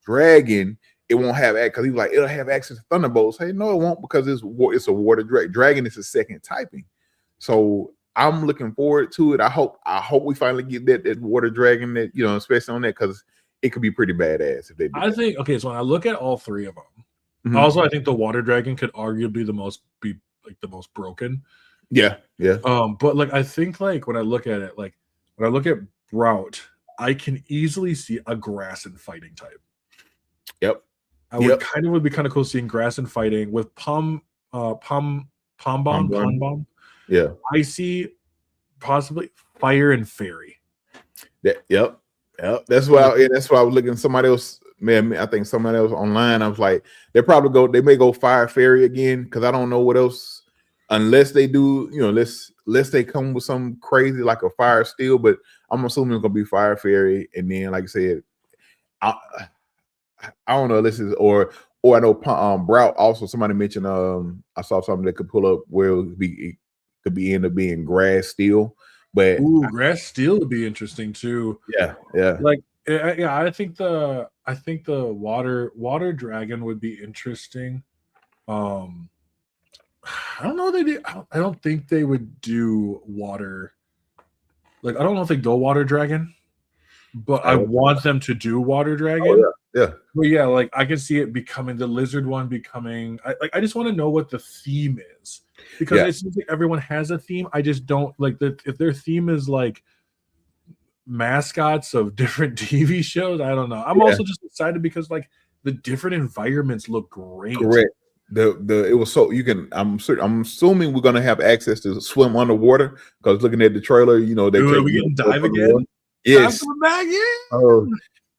dragon, it won't have access. Because he was like, it'll have access to thunderbolts. Hey, no, it won't, because it's a water dragon. Dragon is a second typing. So I'm looking forward to it. I hope we finally get that water dragon, that, you know, especially on that, because it could be pretty badass if they do. I think so when I look at all three of them, also I think the water dragon could arguably the most broken. Yeah. But like I think like when I look at it, like when I look at Route, I can easily see a grass and fighting type. Yep. Would be kind of cool seeing grass and fighting with Pom Bomb. Yeah. I see possibly fire and fairy. Yep. That's why I was looking at somebody else. Man, I think somebody else online. I was like, they may go fire fairy again, because I don't know what else, unless they do, you know, unless they come with some crazy like a fire steel. But I'm assuming it's gonna be fire fairy, and then like I said, I don't know. This is or I know Brout also. Somebody mentioned I saw something that could pull up where it could end up being grass steel. But grass steel would be interesting too. Yeah. Like I think the water dragon would be interesting. I don't know. I don't think they would do water. Like I don't know if they go water dragon, but I want them to do water dragon. Oh, yeah. But yeah, like I can see it becoming the lizard one becoming. I just want to know what the theme is, because it seems like everyone has a theme. I just don't like that if their theme is like mascots of different TV shows. I don't know. I'm also just excited because like the different environments look great. Correct. It was so you can. I'm assuming we're gonna have access to swim underwater, because looking at the trailer, you know, we can dive again. Yes.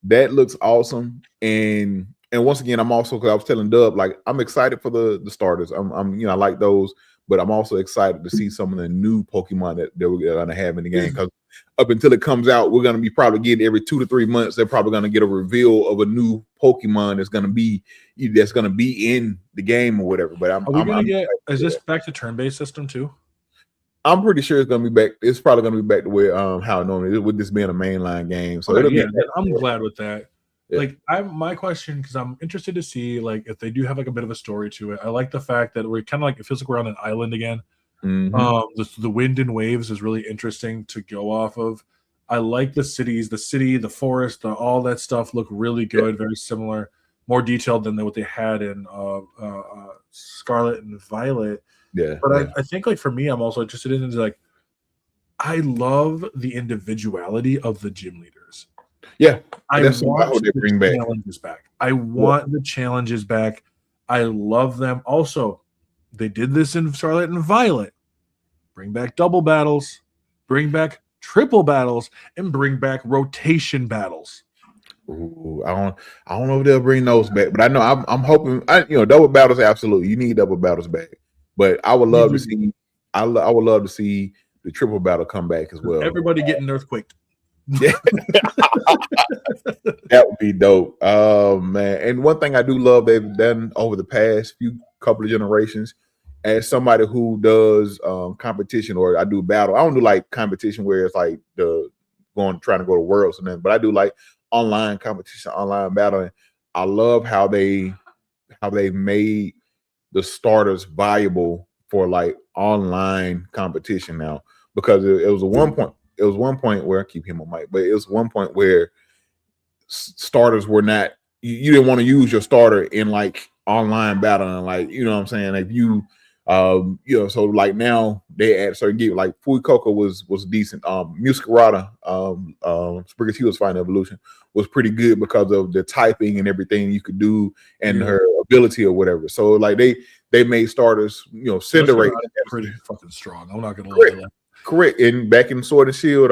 That looks awesome. And once again, I'm also, because I was telling Dub, like I'm excited for the starters. I'm you know, I like those, but I'm also excited to see some of the new Pokemon that we're gonna have in the game, because up until it comes out, we're gonna be probably getting every 2 to 3 months. They're probably gonna get a reveal of a new Pokemon that's gonna be in the game or whatever. But is this back to turn-based system too? I'm pretty sure it's gonna be back. It's probably gonna be back to where how it normally is, with this being a mainline game. So I'm glad with that. Yeah. Like my question, because I'm interested to see like if they do have like a bit of a story to it. I like the fact that we're kind of like, it feels like we're on an island again. The wind and waves is really interesting to go off of. I like the cities, the forest, all that stuff look really good, very similar, more detailed than what they had in Scarlet and Violet. Yeah. But I think like for me, I'm also interested in like I love the individuality of the gym leaders. Yeah. I want the challenges back. I want the challenges back. I love them. Also, they did this in Scarlet and Violet. Bring back double battles, bring back triple battles, and bring back rotation battles. Ooh, I don't know if they'll bring those back, but I know I'm hoping. Double battles, absolutely. You need double battles back, but I would love to see. I would love to see the triple battle come back as well. Everybody getting earthquaked. That would be dope. Oh man. And one thing I do love they've done over the past few couple of generations, as somebody who does competition, or I do battle. I don't do like competition where it's like the trying to go to worlds and then, but I do like online competition, online battling. I love how they made the starters viable for like online competition now, because it was one point where I keep him on mic, but it was one point where starters were not, you didn't want to use your starter in like online battling, like, you know what I'm saying? If you so like now they add certain gear, like Fuikoka was decent. Muscarada, Spriggers Hewlett's Final Evolution was pretty good because of the typing and everything you could do and her ability or whatever. So like they made starters, Cinderace pretty fucking strong. I'm not gonna lie. Correct. And back in Sword and Shield,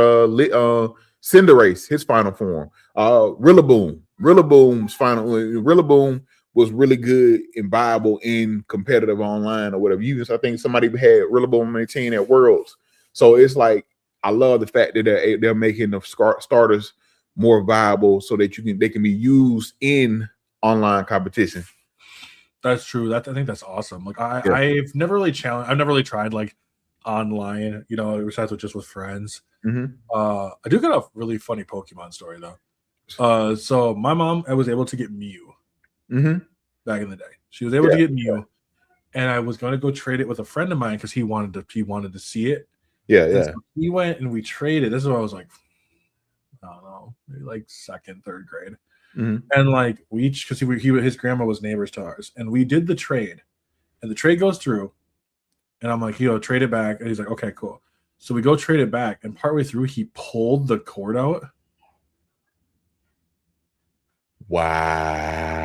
Cinderace, his final form. Rillaboom's final. Rillaboom was really good and viable in competitive online or whatever. I think somebody had Rillaboom on their team at Worlds. So it's like, I love the fact that they're making the starters more viable so that they can be used in online competition. That's true. I think that's awesome. Like I've never really challenged. I've never really tried like online, besides just with friends. Mm-hmm. I do got a really funny Pokemon story though. So my mom, I was able to get Mew. Mm-hmm. Back in the day, she was able to get Mew, and I was going to go trade it with a friend of mine because he wanted to see it. So he went and we traded. This is what I was like, I don't know, maybe like second, third grade, and like we each, because his grandma was neighbors to ours, and we did the trade, and the trade goes through, and I'm like, trade it back, and he's like, okay, cool. So we go trade it back, and partway through he pulled the cord out. Wow.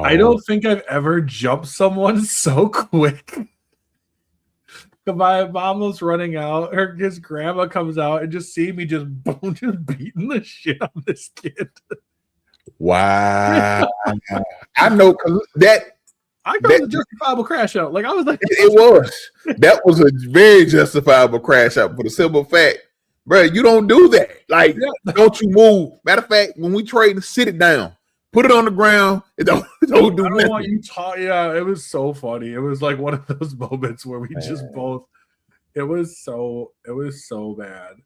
I don't think I've ever jumped someone so quick. My mom was running out. His grandma comes out and just see me just beating the shit out of this kid. Wow. I know that. I thought it was a justifiable crash out. Like I was like, it was. That was a very justifiable crash out for the simple fact, bro, you don't do that. Like, don't you move. Matter of fact, when we trade, sit it down. Put it on the ground. Don't do nothing. What you taught. Yeah, it was so funny. It was like one of those moments where we just both. It was so bad.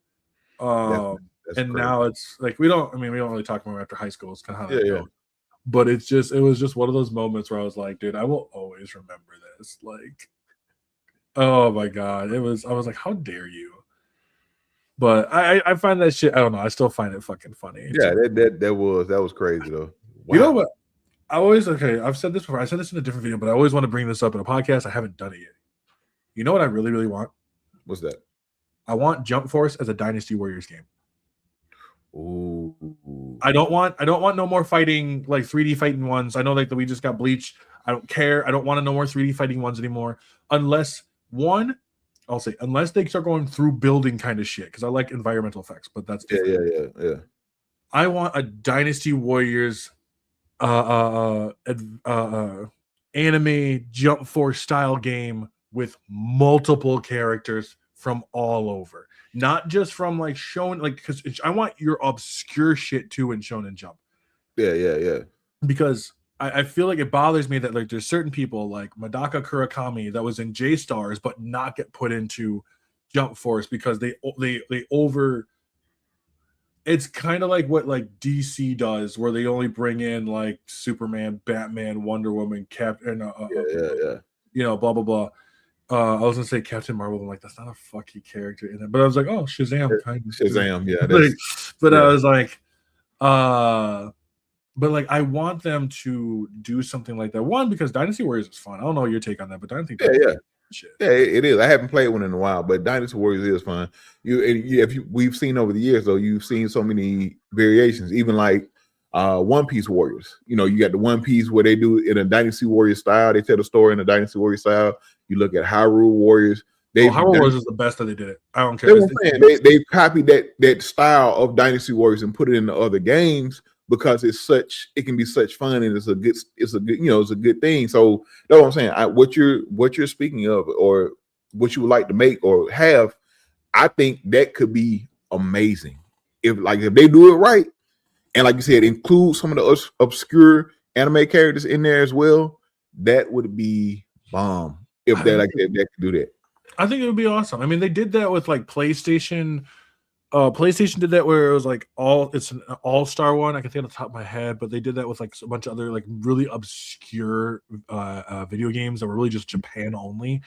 And crazy. Now it's like we don't really talk about after high school. It's kind of how that goes. But it was just one of those moments where I was like, dude, I will always remember this. Like, oh my god, I was like, how dare you? But I find that shit. I don't know. I still find it fucking funny. Yeah, that was crazy though. Wow. You know what? I've said this before. I said this in a different video, but I always want to bring this up in a podcast. I haven't done it yet. You know what I really, really want? What's that? I want Jump Force as a Dynasty Warriors game. Ooh. I don't want no more fighting, like 3D fighting ones. I know like that we just got Bleach. I don't care. I don't want no more 3D fighting ones anymore. Unless they start going through building kind of shit, because I like environmental effects, but that's different. Yeah. I want a Dynasty Warriors anime Jump Force style game with multiple characters from all over, not just from like Shonen, like, because I want your obscure shit too in Shonen Jump. Yeah. Because I feel like it bothers me that like there's certain people like Madaka Kurakami that was in J-Stars but not get put into Jump Force because they over. It's kind of like what like DC does, where they only bring in like Superman, Batman, Wonder Woman, Captain, blah blah blah. I was gonna say Captain Marvel, but I'm like, that's not a fucking character in it. But I was like, oh, Shazam, kind of. Shazam, yeah. I was like, but like, I want them to do something like that. One, because Dynasty Warriors is fun. I don't know your take on that, but I think shit. Yeah, it is. I haven't played one in a while, but Dynasty Warriors is fun. We've seen over the years though, you've seen so many variations, even like One Piece Warriors. You got the One Piece where they do it in a Dynasty Warrior style. They tell the story in a Dynasty Warrior style. You look at Hyrule Warriors. Hyrule Warriors is the best that they did it. I don't care. They copied that style of Dynasty Warriors and put it into other games because it can be such fun and it's a good thing. So that's what I'm saying. What you're speaking of, or what you would like to make or have, I think that could be amazing. if they do it right, and like you said, include some of the obscure anime characters in there as well, that would be bomb. If they could do that. I think it would be awesome. I mean, they did that with like PlayStation. PlayStation did that where it was like it's an all-star one. I can think on the top of my head, but they did that with like a bunch of other like really obscure video games that were really just Japan only.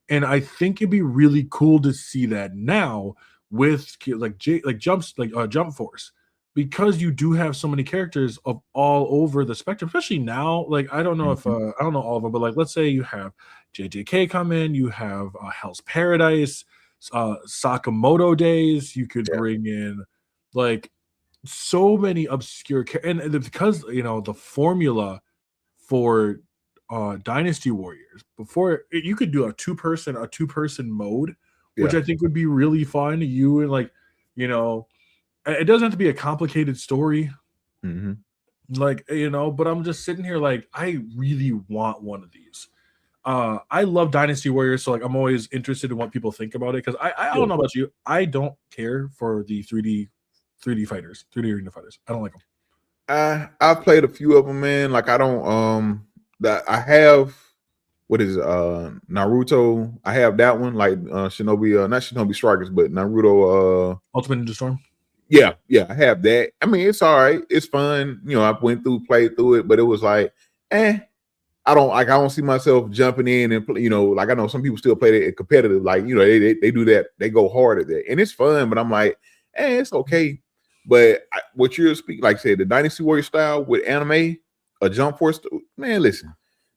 And I think it'd be really cool to see that now with Jump Force, because you do have so many characters of all over the spectrum, especially now. Like I don't know if I don't know all of them, but like let's say you have JJK come in, you have Hell's Paradise, Sakamoto Days. You could bring in like so many obscure and because the formula for Dynasty Warriors before you could do a two-person mode, which I think would be really fun. You and it doesn't have to be a complicated story, but I'm just sitting here like I really want one of these. I love Dynasty Warriors, so like I'm always interested in what people think about it, because I don't know about you, I don't care for the 3D fighters, 3D arena fighters. I don't like them. I've played a few of them, man. Like I don't that I have Naruto. I have that one, like Shinobi, not Shinobi Strikers, but Naruto Ultimate Ninja Storm. Yeah, I have that. I mean, it's all right. It's fun. I played through it, but it was like, I don't see myself jumping in and like I know some people still play it competitive, like they do that, they go hard at that, and it's fun. But I'm like, it's okay. But what you're speaking, like I said, the Dynasty Warrior style with anime, a Jump Force, man, listen,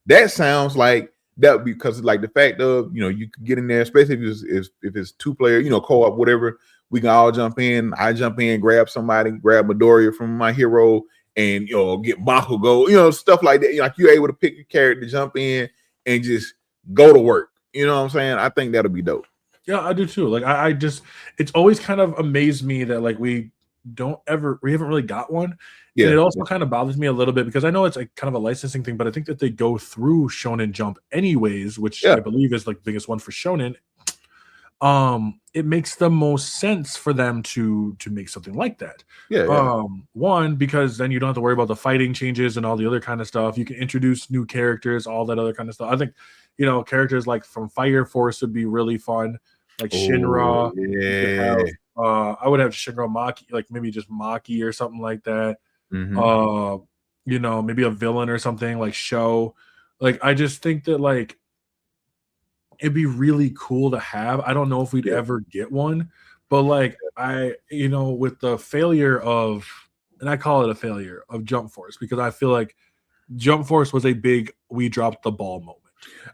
that sounds like that, because like the fact of you could get in there, especially if it's 2-player, co-op, whatever. We can all jump in. I jump in, grab somebody, grab Midoriya from my hero, and get Bakugo, stuff like that. Like you're able to pick your character, jump in, and just go to work. You know what I'm saying? I think that'll be dope. Yeah, I do too. Like I just, it's always kind of amazed me that like we haven't really got one. Yeah. And it also kind of bothers me a little bit, because I know it's like kind of a licensing thing, but I think that they go through Shonen Jump anyways, which I believe is like the biggest one for Shonen. It makes the most sense for them to make something like that. One, because then you don't have to worry about the fighting changes and all the other kind of stuff. You can introduce new characters, all that other kind of stuff. I think characters like from Fire Force would be really fun, like Shinra. I would have Shinra Maki, like maybe just Maki or something like that. Maybe a villain or something like Sho. Like I just think that like it'd be really cool to have. I don't know if we'd ever get one, but like with the failure of, and I call it a failure of Jump Force, because I feel like Jump Force was a big we dropped the ball moment.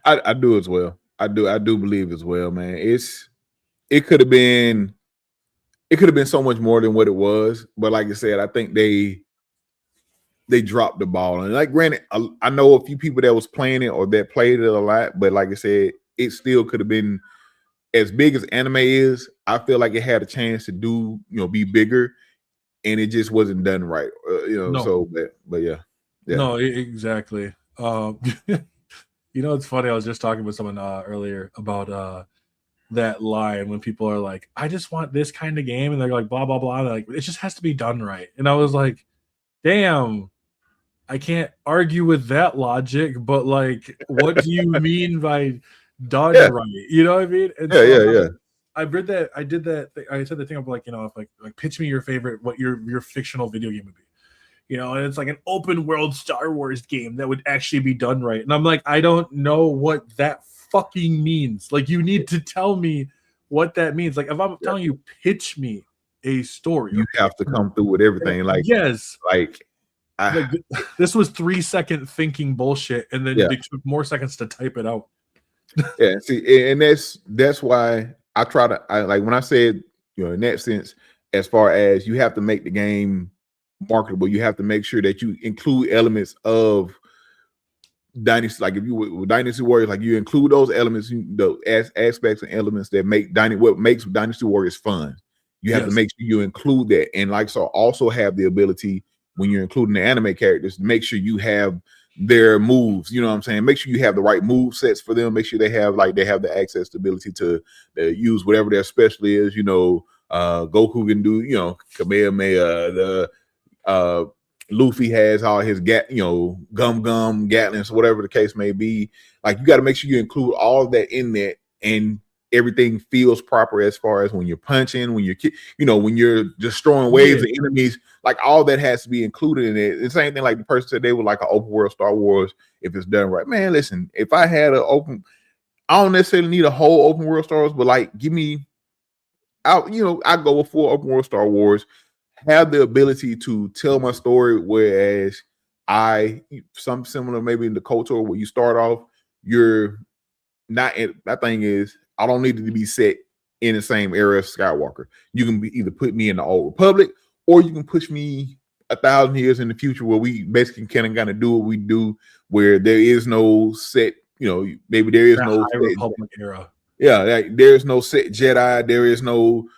I do as well. I do believe as well, man. It could have been so much more than what it was, but like I said, I think they dropped the ball. And like, granted, I know a few people that was playing it or that played it a lot, but like I said, it still could have been as big as anime is. I feel like it had a chance to do, be bigger, and it just wasn't done right. No. So, but yeah. No, exactly. It's funny. I was just talking with someone earlier about that line when people are like, I just want this kind of game, and they're like, blah blah blah. They're like, it just has to be done right. And I was like, damn, I can't argue with that logic, but like, what do you mean by done right? You know what I mean? And I read that. I did that. I said the thing of like, if like pitch me your favorite, what your fictional video game would be. And it's like an open world Star Wars game that would actually be done right. And I'm like, I don't know what that fucking means. Like, you need to tell me what that means. Like, if I'm telling you, pitch me a story, you have to come through with everything. Like, this was 3-second thinking bullshit, and then they took more seconds to type it out. See, and that's why I try to. Like when I said, in that sense, as far as you have to make the game marketable, you have to make sure that you include elements of Dynasty. Like if you with Dynasty Warriors, like you include those elements, those aspects and elements that make what makes Dynasty Warriors fun. You have to make sure you include that, and also have the ability when you're including the anime characters to make sure you have their moves. You know what I'm saying? Make sure you have the right move sets for them. Make sure they have the access, the ability to use whatever their special is. Goku can do, Kamehameha. Luffy has all his gum gatlings, whatever the case may be. Like, you got to make sure you include all of that in there, and everything feels proper as far as when you're punching, when when you're destroying waves of enemies. Like, all that has to be included in it. The same thing like the person said they would like an open world Star Wars if it's done right. Man, listen, if I had I don't necessarily need a whole open world Star Wars, but like, give me I go with full open world Star Wars, have the ability to tell my story, whereas some similar maybe in the culture where you start off, you're not that thing is I don't need it to be set in the same era as Skywalker. You can either put me in the Old Republic, or you can push me 1,000 years in the future where we basically kind of do what we do, where there is no set, maybe there is no High Republic era. Yeah, like, there's no set Jedi, there is no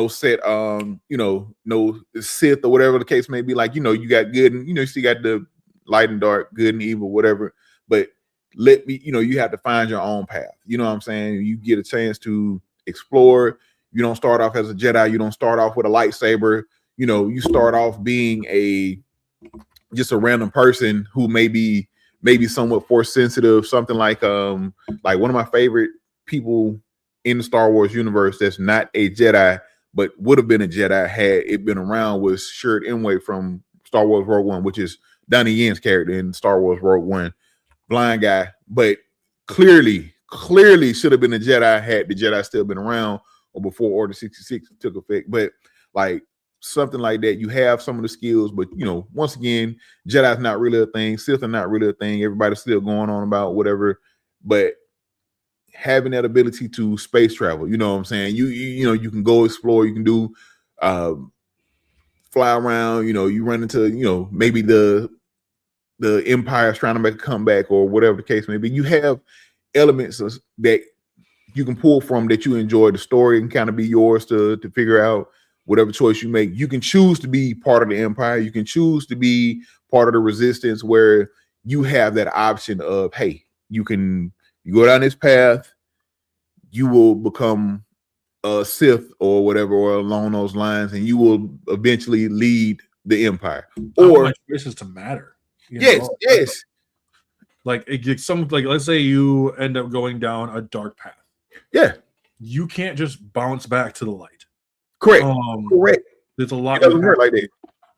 set no Sith or whatever the case may be. Like, you got good and you still got the light and dark, good and evil, whatever. But you have to find your own path. You know what I'm saying? You get a chance to explore. You don't start off as a Jedi, you don't start off with a lightsaber. You start off being just a random person who maybe somewhat force sensitive, something like one of my favorite people in the Star Wars universe that's not a Jedi but would have been a Jedi had it been around was Shirt Inway from Star Wars Rogue One, which is Donnie Yen's character in Star Wars Rogue One. Blind guy, but clearly should have been a Jedi had the Jedi still been around or before Order 66 took effect. But like something like that, you have some of the skills, but once again, Jedi's not really a thing, Sith are not really a thing. Everybody's still going on about whatever, but having that ability to space travel, you know what I'm saying? You can go explore, you can do fly around, you run into, maybe the Empire's trying to make a comeback or whatever the case may be. You have elements that you can pull from that you enjoy. The story can kind of be yours to figure out whatever choice you make. You can choose to be part of the Empire. You can choose to be part of the Resistance, where you have that option of, hey, you go down this path, you will become a Sith or whatever, or along those lines, and you will eventually lead the Empire. Or my choices to matter. Yes. Like let's say you end up going down a dark path. Yeah. You can't just bounce back to the light. Correct. There's a lot. It doesn't work like that.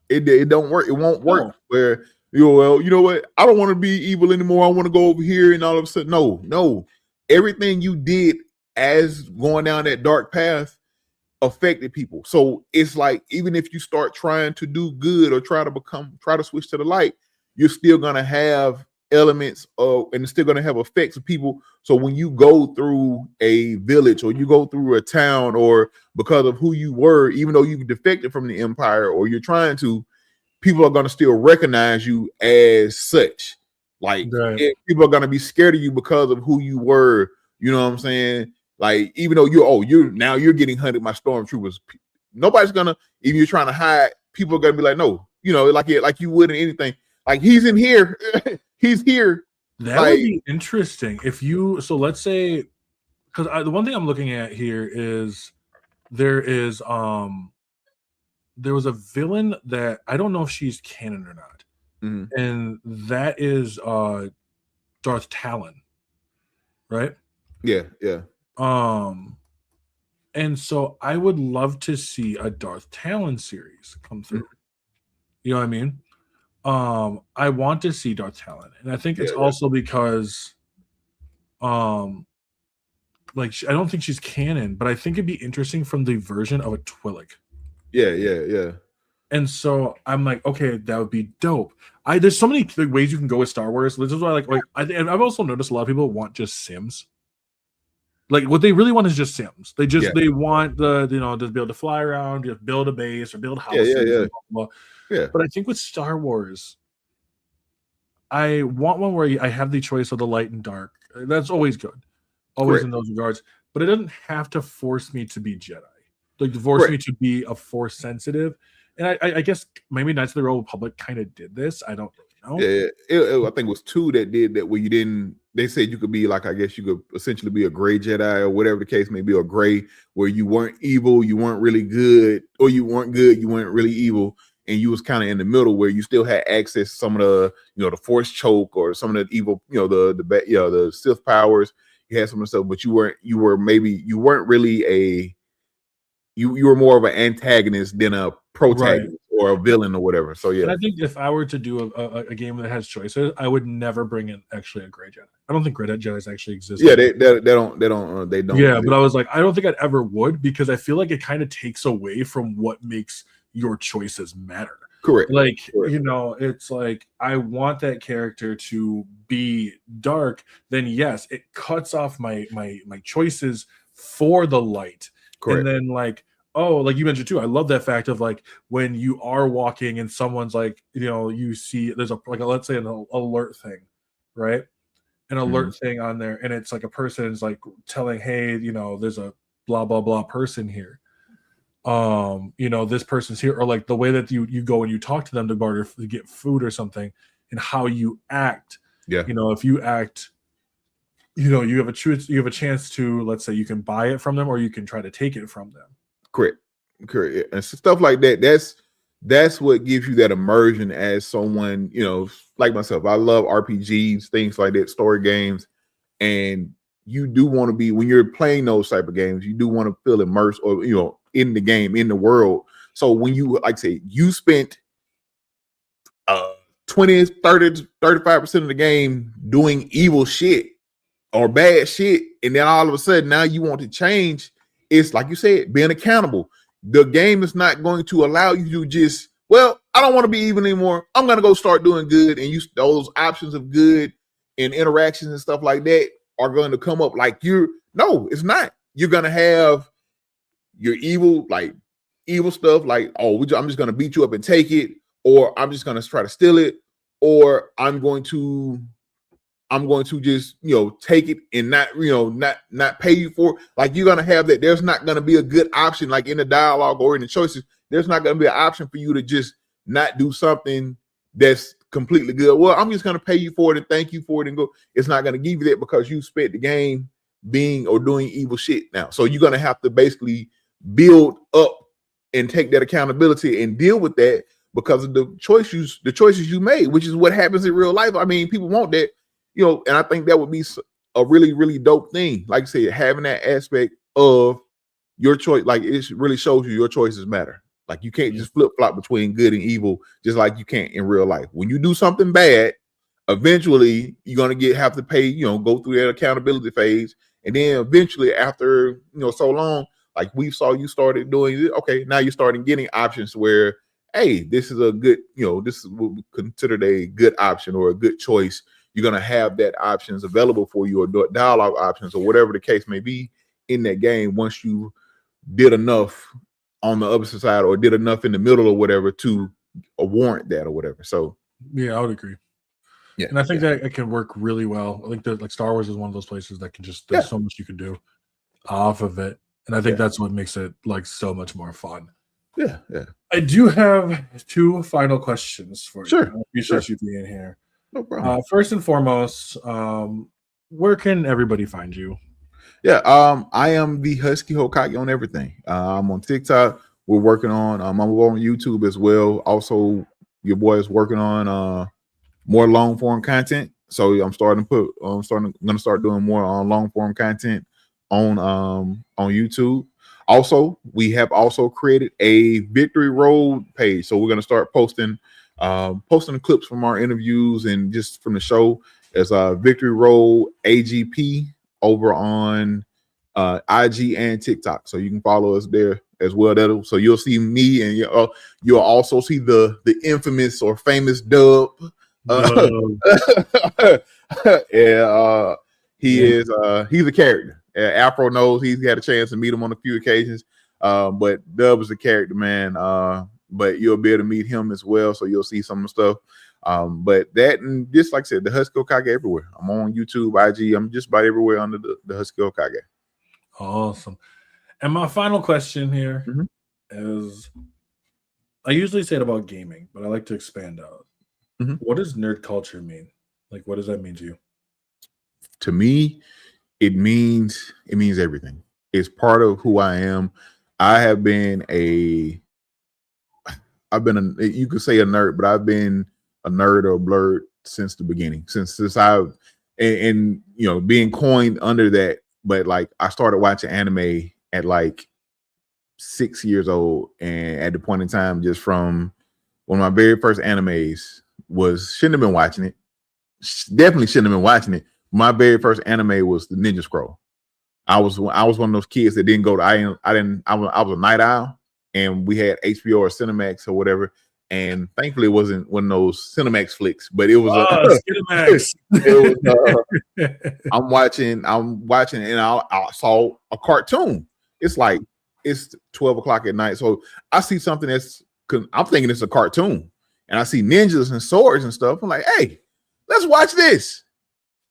It don't work. It won't work. Where you know what? I don't want to be evil anymore. I want to go over here, and all of a sudden, no. Everything you did as going down that dark path affected people. So it's like, even if you start trying to do good or try to switch to the light, you're still gonna have elements of, and it's still gonna have effects of people. So when you go through a village or you go through a town, or because of who you were, even though you defected from the Empire or you're trying to, people are gonna still recognize you as such. Like, people are gonna be scared of you because of who you were. You know what I'm saying? Like, even though you're getting hunted by stormtroopers, nobody's gonna, even you're trying to hide, people are gonna be like, no, like you would in anything. Like, he's in here, he's here. That would be interesting if you. So let's say, because the one thing I'm looking at here is there was a villain that I don't know if she's canon or not, and that is Darth Talon, right? Yeah. And so I would love to see a Darth Talon series come through. You know what I mean? I want to see Darth Talon, and I think it's also because, I don't think she's canon, but I think it'd be interesting from the version of a Twi'lek. Yeah. And so I'm like, okay, that would be dope. There's so many ways you can go with Star Wars. This is why, and I've also noticed a lot of people want just Sims. Like, what they really want is just Sims. They want to be able to fly around, just build a base or build houses. Yeah. Blah, blah. But I think with Star Wars, I want one where I have the choice of the light and dark. That's always good, always in those regards. But it doesn't have to force me to be Jedi, like force me to be a Force sensitive. And I guess maybe Knights of the Old Republic kind of did this. I don't know. Yeah. I think it was 2 that did that, where you didn't they said you could be like, I guess you could essentially be a gray Jedi or whatever the case may be, or gray, where you weren't evil, you weren't really good, or you weren't good, you weren't really evil, and you was kind of in the middle where you still had access to some of the, the Force choke or some of the evil, the Sith powers. You had some of the stuff, but you weren't really you were more of an antagonist than a protagonist or a villain or whatever. So yeah. And I think if I were to do a game that has choices, I would never bring in actually a gray Jedi. I don't think gray Jedis actually exist. Yeah, they don't. Yeah, but I was like, I don't think I'd ever would, because I feel like it kind of takes away from what makes your choices matter. Correct. Like, it's like, I want that character to be dark. Then yes, it cuts off my choices for the light. Correct. And then like, like you mentioned too, I love that fact of like when you are walking and someone's like, you see there's let's say an alert thing, right? An alert thing on there, and it's like a person is like telling, hey, there's a blah blah blah person here. This person's here, or like the way that you go and you talk to them to barter to get food or something, and how you act. Yeah. If you act, you have a chance to, let's say, you can buy it from them or you can try to take it from them. Correct. And stuff like that. That's what gives you that immersion as someone, like myself. I love RPGs, things like that, story games. And you do want to be, when you're playing those type of games, you do want to feel immersed or, in the game, in the world. So when you, like say, you spent 20, 30, 35% of the game doing evil shit or bad shit, and then all of a sudden now you want to change, it's like you said, being accountable. The game is not going to allow you to just, well, I don't want to be evil anymore, I'm going to go start doing good. And those options of good and interactions and stuff like that are going to come up. Like no, it's not. You're going to have your evil stuff, like, I'm just going to beat you up and take it, or I'm just going to try to steal it, or I'm going to just, take it and not pay you for it. Like, you're going to have that. There's not going to be a good option, like in the dialogue or in the choices. There's not going to be an option for you to just not do something that's completely good. Well, I'm just going to pay you for it and thank you for it and go. It's not going to give you that because you spent the game being or doing evil shit now. So you're going to have to basically build up and take that accountability and deal with that because of the choices you made, which is what happens in real life. I mean, people want that. And I think that would be a really, really dope thing. Like I said, having that aspect of your choice, like it really shows you your choices matter. Like you can't just flip flop between good and evil, just like you can't in real life. When you do something bad, eventually you're gonna have to pay. Go through that accountability phase, and then eventually, after so long, like we saw you started doing it. Okay, now you're starting getting options where, hey, this is a good, this is what we considered a good option or a good choice. You're going to have that options available for you, or dialogue options, or whatever the case may be in that game once you did enough on the opposite side or did enough in the middle or whatever to warrant that or whatever. So yeah, I would agree. Yeah, and I think that it can work really well. I think that like Star Wars is one of those places that can just, there's so much you can do off of it. And I think that's what makes it like so much more fun. Yeah. I do have two final questions for you. Sure. I appreciate you being here. No problem. First and foremost, where can everybody find you? Yeah, I am the Husky Hokage on everything. I'm on TikTok. We're working on. I'm on YouTube as well. Also, your boy is working on more long form content. So I'm going to start doing more on long form content on YouTube. Also, we have also created a Victory Road page. So we're going to start posting the clips from our interviews and just from the show as Victory Road AGP over on IG and TikTok. So you can follow us there as well. So you'll see me, and you'll also see the infamous or famous Dub. He's a character. Afro knows, he's had a chance to meet him on a few occasions. But Dub is a character, man. But you'll be able to meet him as well. So you'll see some of the stuff. But that, and just like I said, the Husky Hokage everywhere. I'm on YouTube, IG. I'm just about everywhere under the Husky Hokage. Awesome. And my final question here is, I usually say it about gaming, but I like to expand out. What does nerd culture mean? Like, what does that mean to you? to me, it means everything. It's part of who I am. I've been you could say a nerd, but I've been a nerd or a blurred since the beginning, since I've and being coined under that. But like I started watching anime at like 6 years old, and at the point in time, just from one of my very first animes shouldn't have been watching it. Definitely shouldn't have been watching it. My very first anime was the Ninja Scroll. I was one of those kids that didn't go to I was a night owl, and we had HBO or Cinemax or whatever. And thankfully, it wasn't one of those Cinemax flicks, but it was Cinemax. It was. I'm watching, and I saw a cartoon. It's 12 o'clock at night, so I see something I'm thinking it's a cartoon, and I see ninjas and swords and stuff. I'm like, hey, let's watch this.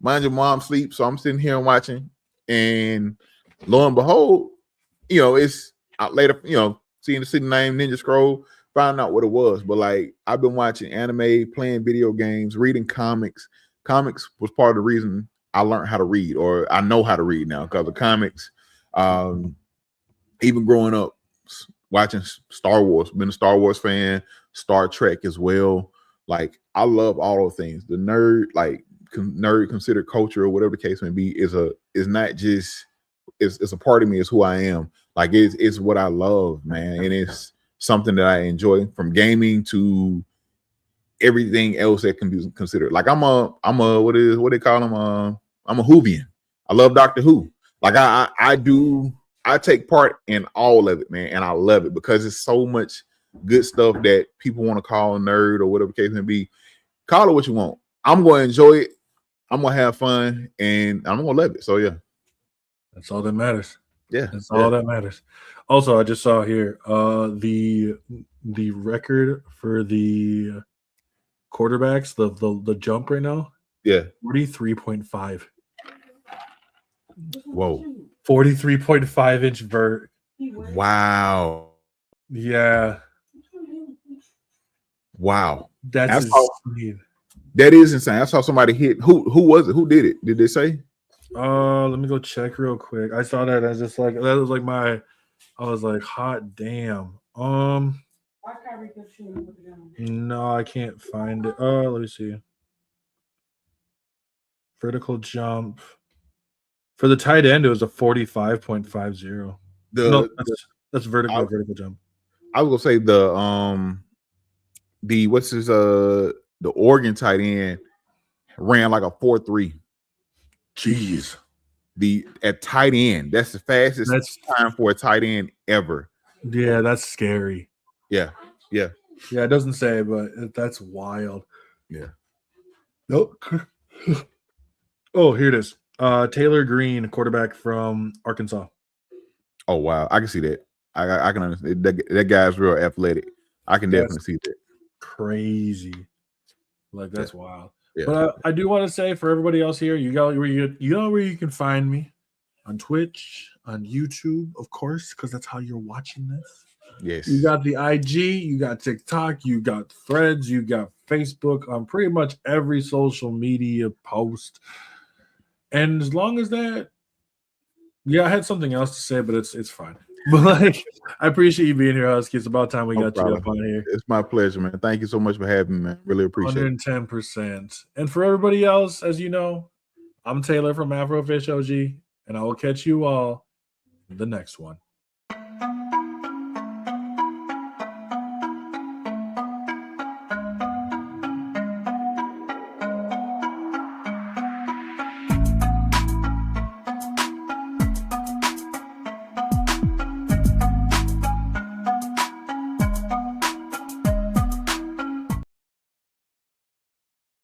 Mind your mom sleeps, so I'm sitting here and watching, and lo and behold, it's out later. Seeing the city name Ninja Scroll, found out what it was. But like, I've been watching anime, playing video games, reading comics. Comics was part of the reason I learned how to read, or I know how to read now, because of comics. Even growing up watching Star Wars, been a Star Wars fan, Star Trek as well. Like, I love all those things. The nerd considered culture, or whatever the case may be, is not just it's a part of me. It's who I am. Like, it's what I love, man, and it's something that I enjoy, from gaming to everything else that can be considered. Like, I'm a what they call them? I'm a Whovian. I love Doctor Who. Like, I take part in all of it, man, and I love it because it's so much good stuff that people want to call nerd or whatever the case may be. Call it what you want. I'm going to enjoy it. I'm going to have fun, and I'm going to love it. So yeah, that's all that matters. Yeah, that's all that matters. Also, I just saw here the record for the quarterbacks, the jump right now. Yeah, 43.5. Whoa. 43.5-inch vert. Wow. Yeah. Wow. That's insane. That is insane. I saw somebody hit. Who was it? Who did it? Did they say? Let me go check real quick. I saw that as just like that was like I was like, hot damn. No, I can't find it. Let me see. Vertical jump. For the tight end, it was a 45.50. That's vertical jump. I was gonna say the Oregon tight end ran like a 4.3. Jeez. At tight end, that's the fastest time for a tight end ever. Yeah, that's scary. Yeah. It doesn't say, but that's wild. Yeah. Nope. Oh, here it is. Taylor Green, quarterback from Arkansas. Oh wow, I can see that. I can understand that guy's real athletic. I can definitely see that. Crazy, like that's wild. Yeah. But I do want to say, for everybody else here, you know where you can find me on Twitch, on YouTube, of course, because that's how you're watching this. Yes. You got the IG, you got TikTok, you got Threads, you got Facebook, on pretty much every social media post. And as long as that, yeah, I had something else to say, but it's fine. But like, I appreciate you being here, Husky. It's about time we got you up on here. It's my pleasure, man. Thank you so much for having me, man. Really appreciate it. 110%. And for everybody else, as you know, I'm Taylor from Afro OG, and I will catch you all in the next one.